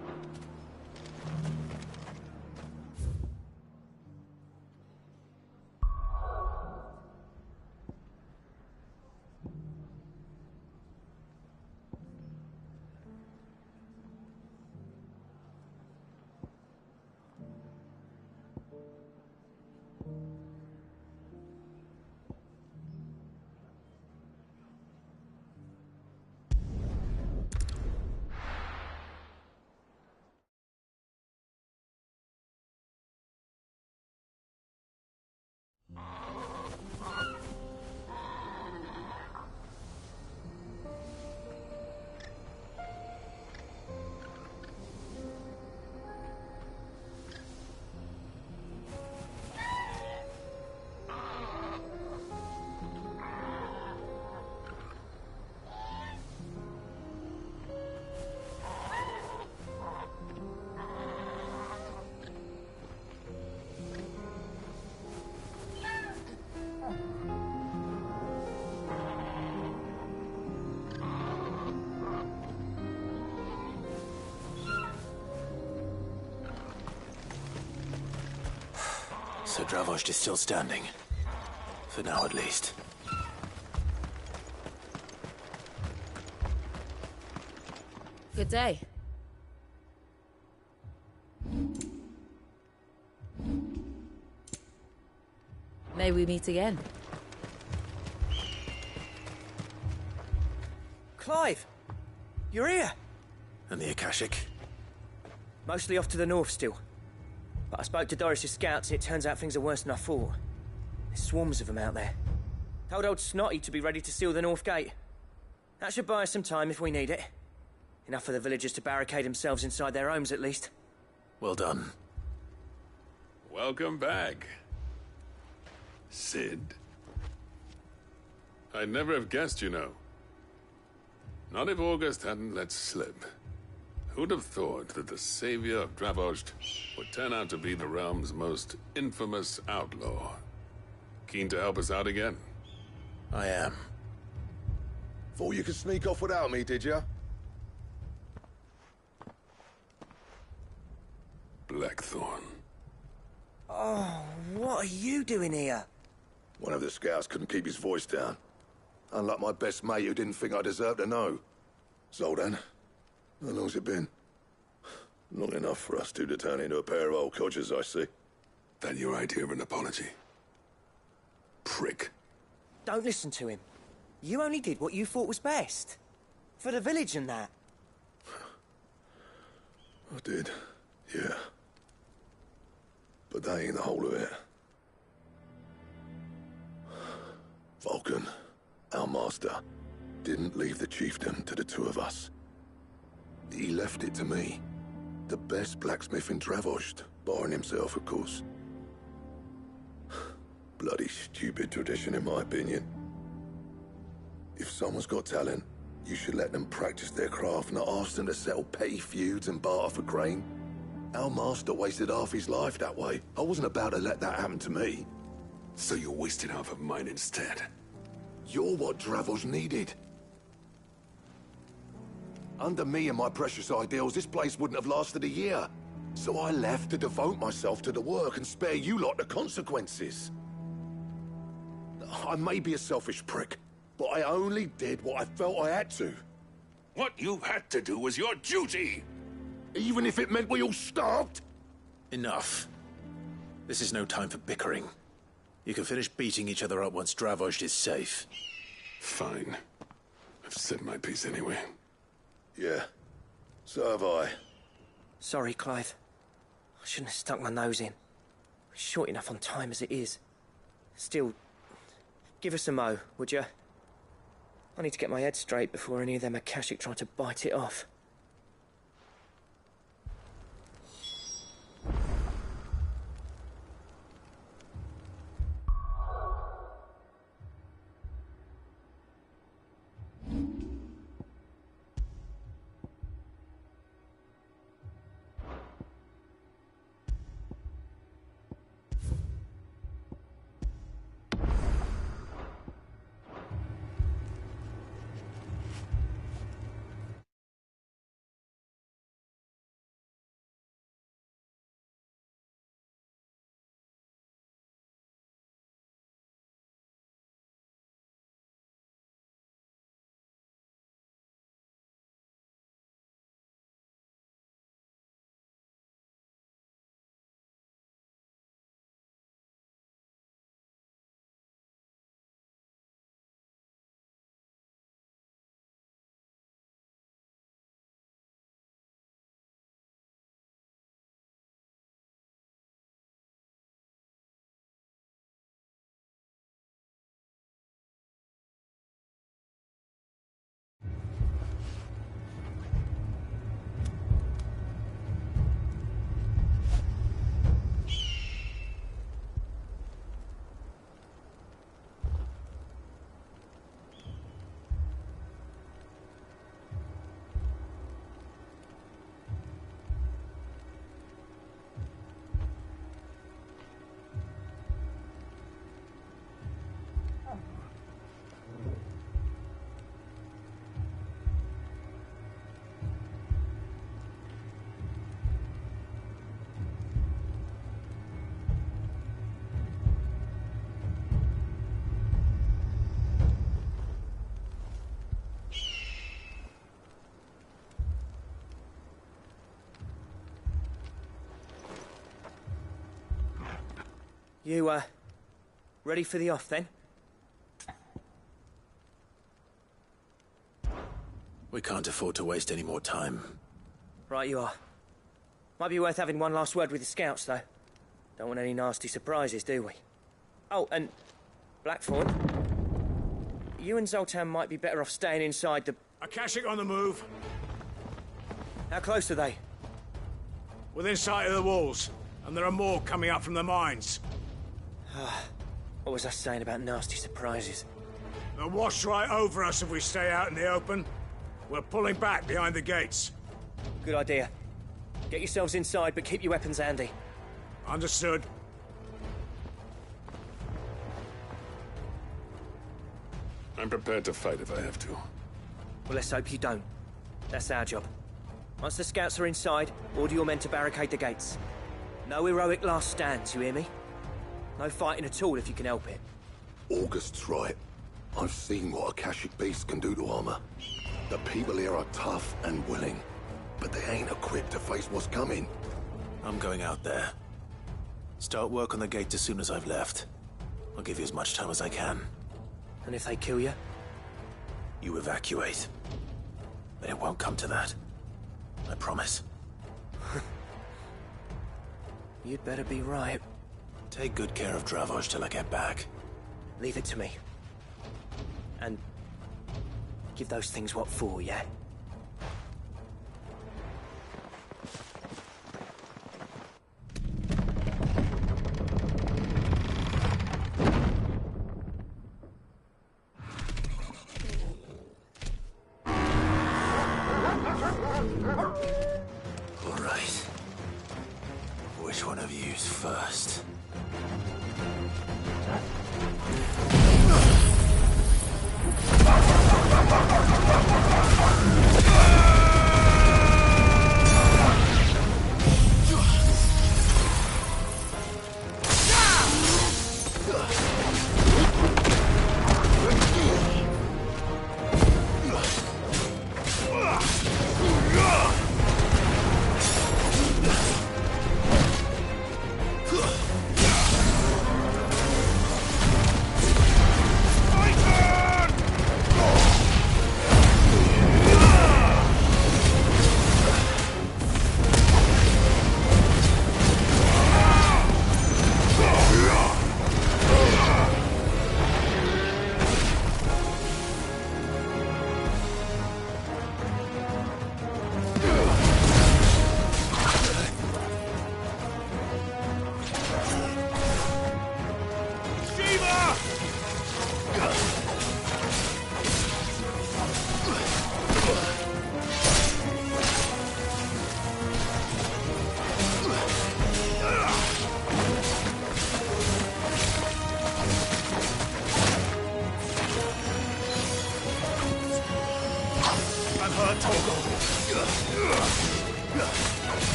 So Dravost is still standing. For now, at least. Good day. May we meet again. Clive! You're here! And the Akashic? Mostly off to the north still. But I spoke to Doris's scouts and it turns out things are worse than I thought. There's swarms of them out there. Told old Snotty to be ready to seal the north gate. That should buy us some time if we need it. Enough for the villagers to barricade themselves inside their homes at least. Well done. Welcome back, Sid. I'd never have guessed, you know. Not if August hadn't let slip. Who'd have thought that the savior of Dravost would turn out to be the realm's most infamous outlaw? Keen to help us out again? I am. Thought you could sneak off without me, did ya? Blackthorn. Oh, what are you doing here? One of the scouts couldn't keep his voice down. Unlike my best mate who didn't think I deserved to know. Zoltan, how long's it been? Long enough for us two to turn into a pair of old codgers, I see. That your idea of an apology? Prick. Don't listen to him. You only did what you thought was best. For the village and that. I did, yeah. But that ain't the whole of it. Vulcan, our master, didn't leave the chiefdom to the two of us. He left it to me. The best blacksmith in Dravost, barring himself, of course. Bloody stupid tradition, in my opinion. If someone's got talent, you should let them practice their craft, not ask them to settle petty feuds and barter for grain. Our master wasted half his life that way. I wasn't about to let that happen to me. So you wasted half of mine instead? You're what Dravost needed. Under me and my precious ideals, this place wouldn't have lasted a year. So I left to devote myself to the work and spare you lot the consequences. I may be a selfish prick, but I only did what I felt I had to. What you had to do was your duty! Even if it meant we all starved? Enough. This is no time for bickering. You can finish beating each other up once Dravost is safe. Fine. I've said my piece anyway. Yeah. So have I. Sorry, Clive. I shouldn't have stuck my nose in. We're short enough on time as it is. Still, give us a mo, would you? I need to get my head straight before any of them Akashic try to bite it off. You, ready for the off, then? We can't afford to waste any more time. Right you are. Might be worth having one last word with the scouts, though. Don't want any nasty surprises, do we? Oh, and Blackthorn, you and Zoltan might be better off staying inside the... Akashic on the move. How close are they? Within sight of the walls, and there are more coming up from the mines. What was I saying about nasty surprises? They'll wash right over us if we stay out in the open. We're pulling back behind the gates. Good idea. Get yourselves inside, but keep your weapons handy. Understood. I'm prepared to fight if I have to. Well, let's hope you don't. That's our job. Once the scouts are inside, order your men to barricade the gates. No heroic last stands, you hear me? No fighting at all if you can help it. August's right. I've seen what Akashic beasts can do to armor. The people here are tough and willing, but they ain't equipped to face what's coming. I'm going out there. Start work on the gate as soon as I've left. I'll give you as much time as I can. And if they kill you? You evacuate. But it won't come to that. I promise. You'd better be right. Take good care of Dravoj till I get back. Leave it to me. And give those things what for, yeah? All right. Which one of you's first?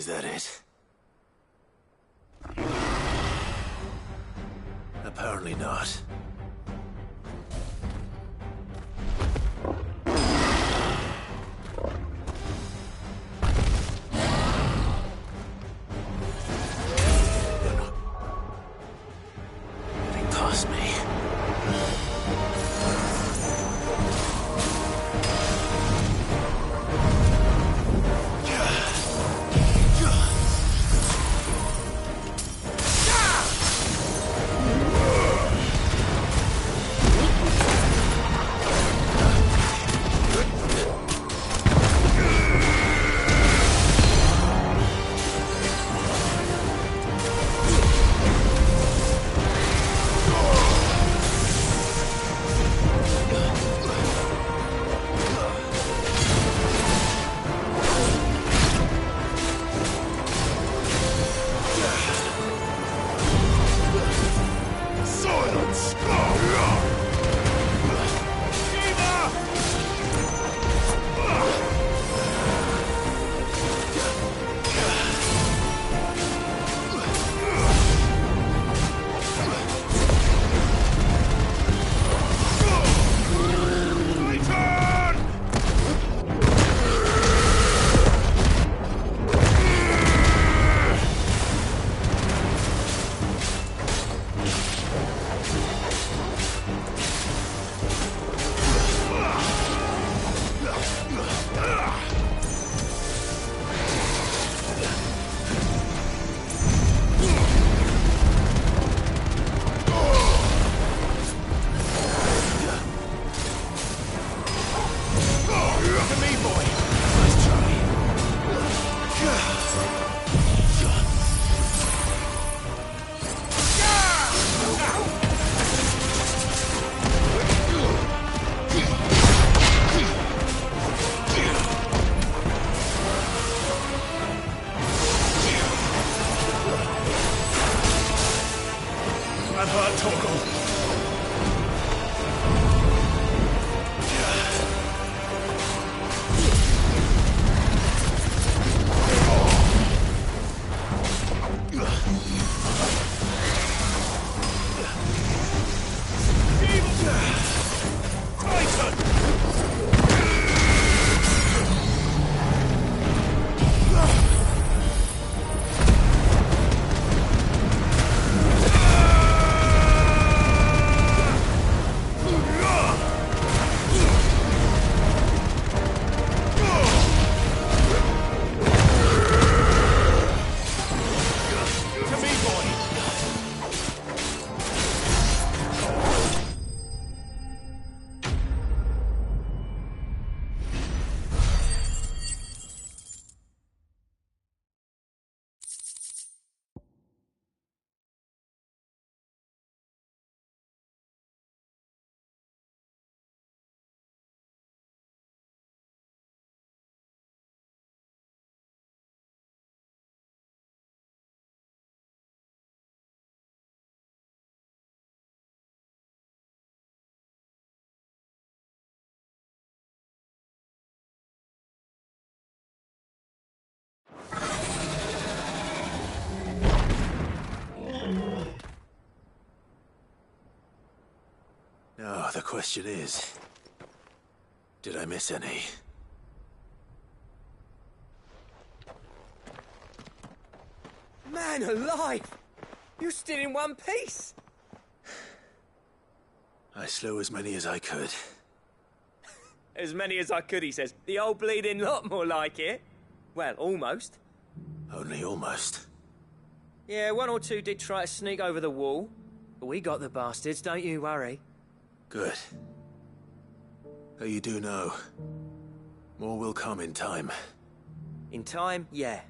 that it? Apparently not. Getting past me. Now, the question is, did I miss any? Man alive! You're still in one piece! I slew as many as I could. As many as I could, he says. The old bleeding lot, more like it. Well, almost. Only almost. Yeah, one or two did try to sneak over the wall. But we got the bastards, don't you worry. Good. But you do know, more will come in time. In time, yeah.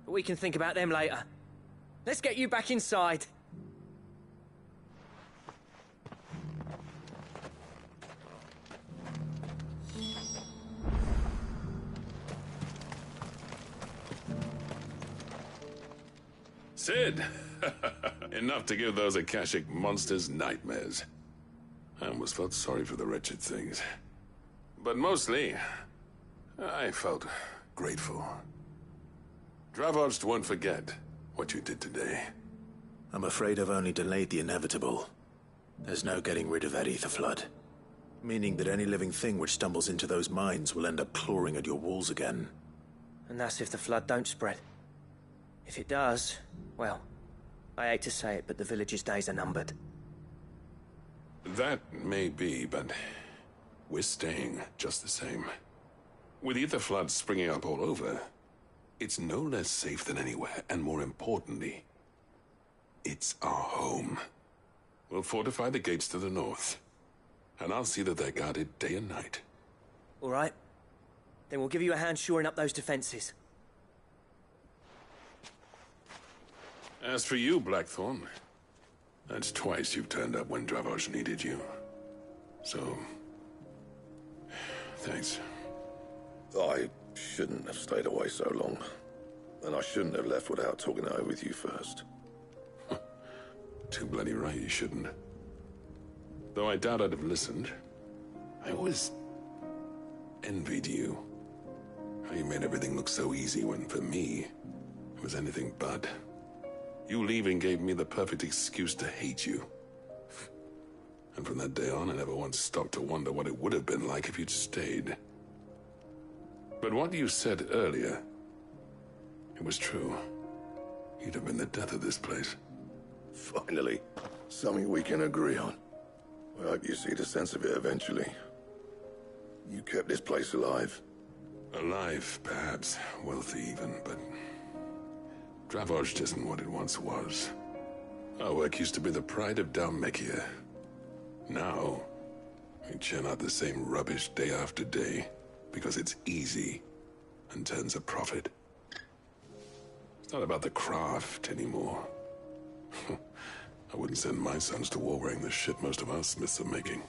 But we can think about them later. Let's get you back inside. Sid! Enough to give those Akashic monsters nightmares. I almost felt sorry for the wretched things. But mostly, I felt grateful. Dravost won't forget what you did today. I'm afraid I've only delayed the inevitable. There's no getting rid of that ether flood. Meaning that any living thing which stumbles into those mines will end up clawing at your walls again. And that's if the flood don't spread. If it does, well, I hate to say it, but the village's days are numbered. That may be, but we're staying just the same. With ether floods springing up all over, it's no less safe than anywhere, and more importantly, it's our home. We'll fortify the gates to the north, and I'll see that they're guarded day and night. All right. Then we'll give you a hand shoring up those defenses. As for you, Blackthorn, that's twice you've turned up when Dravosh needed you. So, thanks. I shouldn't have stayed away so long. And I shouldn't have left without talking it over with you first. Too bloody right you shouldn't. Though I doubt I'd have listened. I always envied you. How you made everything look so easy when, for me, it was anything but. You leaving gave me the perfect excuse to hate you. And from that day on, I never once stopped to wonder what it would have been like if you'd stayed. But what you said earlier, it was true. You'd have been the death of this place. Finally, something we can agree on. I hope you see the sense of it eventually. You kept this place alive. Alive, perhaps. Wealthy even, but Dravosh isn't what it once was. Our work used to be the pride of Dalmekia. Now, we churn out the same rubbish day after day because it's easy and turns a profit. It's not about the craft anymore. I wouldn't send my sons to war wearing the shit most of our smiths are making.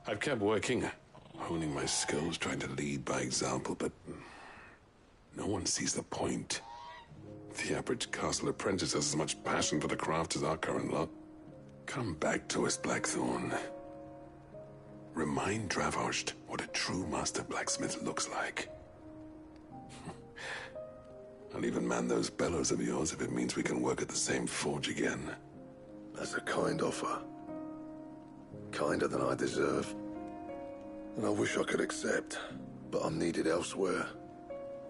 I've kept working, honing my skills, trying to lead by example, but no one sees the point. The average castle apprentice has as much passion for the craft as our current lot. Come back to us, Blackthorn. Remind Dravosh what a true master blacksmith looks like. I'll even man those bellows of yours if it means we can work at the same forge again. That's a kind offer. Kinder than I deserve. And I wish I could accept, but I'm needed elsewhere.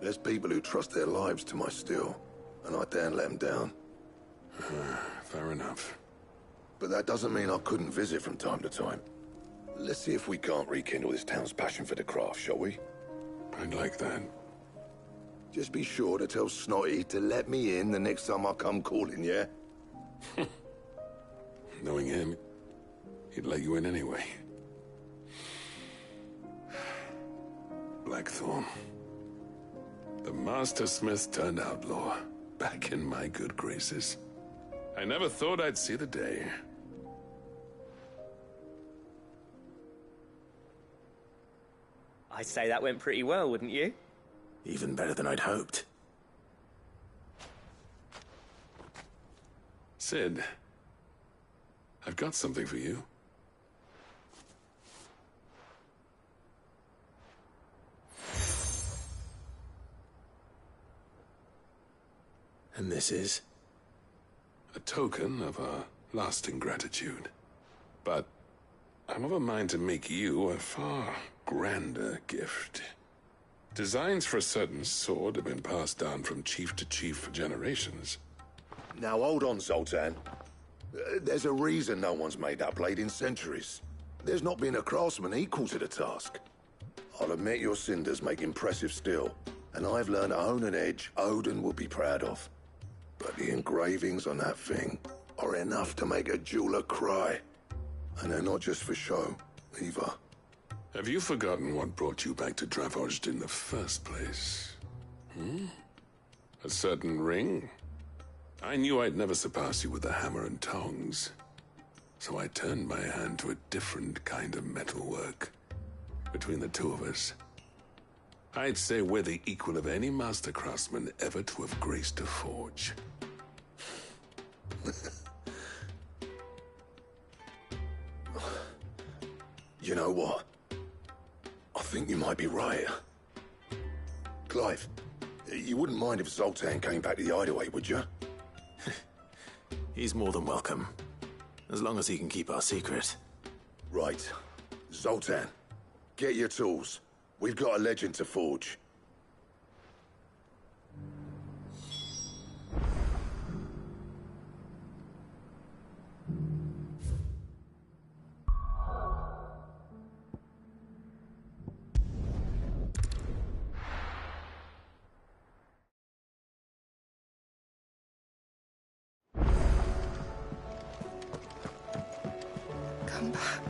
There's people who trust their lives to my steel, and I daren't let them down. Fair enough. But that doesn't mean I couldn't visit from time to time. Let's see if we can't rekindle this town's passion for the craft, shall we? I'd like that. Just be sure to tell Snotty to let me in the next time I come calling, yeah? Knowing him, he'd let you in anyway. Blackthorn. The Master Smith turned outlaw, back in my good graces. I never thought I'd see the day. I'd say that went pretty well, wouldn't you? Even better than I'd hoped. Sid, I've got something for you. And this is? A token of our lasting gratitude. But I'm of a mind to make you a far grander gift. Designs for a certain sword have been passed down from chief to chief for generations. Now hold on, Zoltan. There's a reason no one's made that blade in centuries. There's not been a craftsman equal to the task. I'll admit your cinders make impressive steel, and I've learned to hone an edge Odin will be proud of. But the engravings on that thing are enough to make a jeweler cry. And they're not just for show, either. Have you forgotten what brought you back to Dravost in the first place? A certain ring? I knew I'd never surpass you with the hammer and tongs. So I turned my hand to a different kind of metalwork. Between the two of us, I'd say we're the equal of any master craftsman ever to have graced a forge. You know what? I think you might be right. Clive, You wouldn't mind if Zoltan came back to the hideaway, would you? He's more than welcome. As long as he can keep our secret. Right. Zoltan, get your tools. We've got a legend to forge. Come back.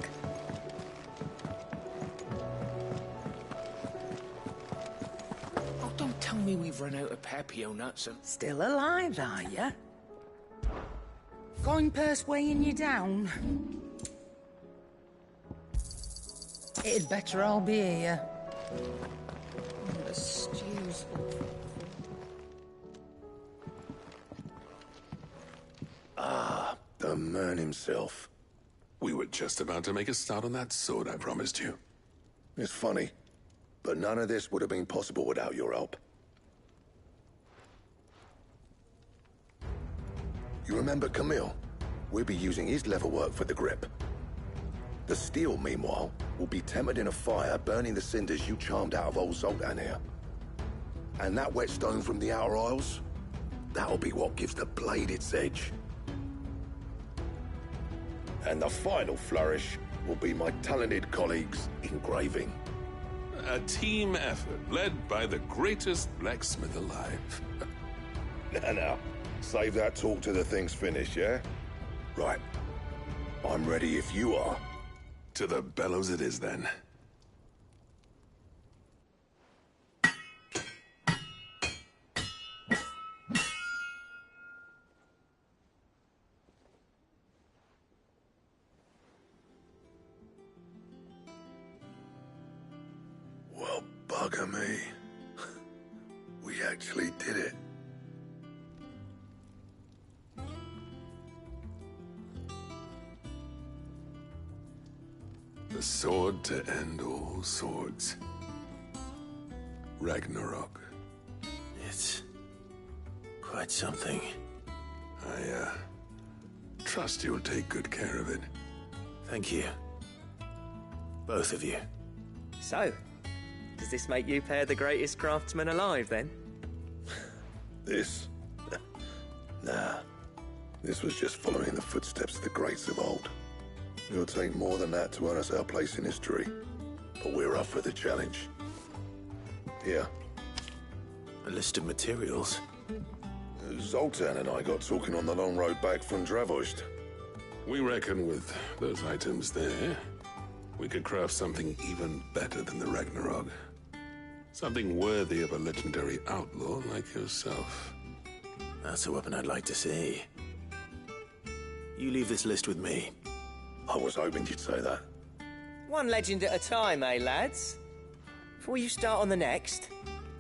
Oh, don't tell me we've run out of Papio nuts. Still alive, are ya? Coin purse weighing you down? It'd better all be here. The stew's awful. Ah, the man himself. We were just about to make a start on that sword I promised you. It's funny, but none of this would have been possible without your help. You remember Camille? We'll be using his leatherwork for the grip. The steel, meanwhile, will be tempered in a fire, burning the cinders you charmed out of old Zoltan here. And that whetstone from the Outer Isles, that'll be what gives the blade its edge. And the final flourish will be my talented colleagues' engraving. A team effort led by the greatest blacksmith alive. Now, save that talk till the thing's finished, yeah? Right. I'm ready if you are. To the bellows it is, then. Well, bugger me. We actually did it. The sword to end all swords. Ragnarok. It's quite something. I trust you'll take good care of it. Thank you. Both of you. So, does this make you pair the greatest craftsman alive, then? This? Nah. This was just following the footsteps of the greats of old. It'll take more than that to earn us our place in history. But we're up for the challenge. Here. A list of materials. Zoltan and I got talking on the long road back from Dravost. We reckon with those items there, we could craft something even better than the Ragnarok. Something worthy of a legendary outlaw like yourself. That's a weapon I'd like to see. You leave this list with me. I was hoping you'd say that. One legend at a time, eh, lads? Before you start on the next,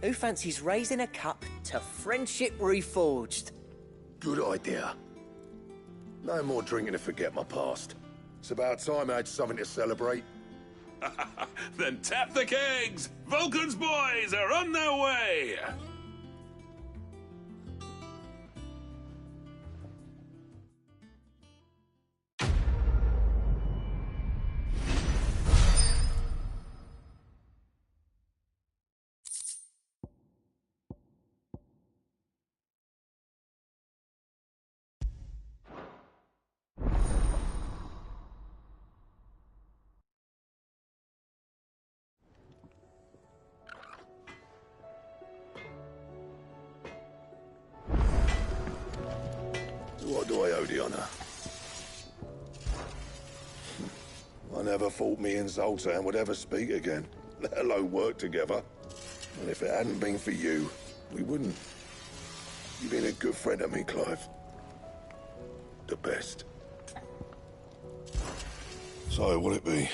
who fancies raising a cup to friendship reforged? Good idea. No more drinking to forget my past. It's about time I had something to celebrate. Then tap the kegs! Vulcan's boys are on their way! What do I owe the honor? I never thought me and Zoltan would ever speak again, let alone work together. And if it hadn't been for you, we wouldn't. You've been a good friend to me, Clive. The best. So, what'll it be?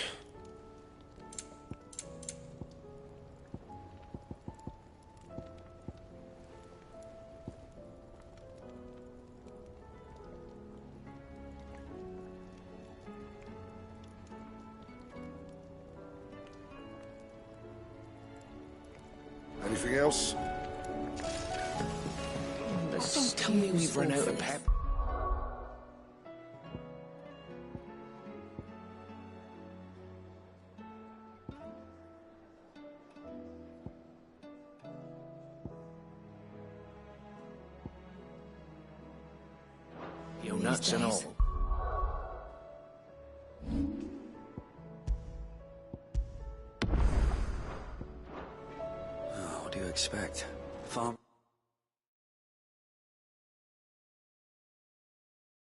Anything else? Don't tell me we've run out of pep. You nuts and all. Oh, what do you expect? Farm?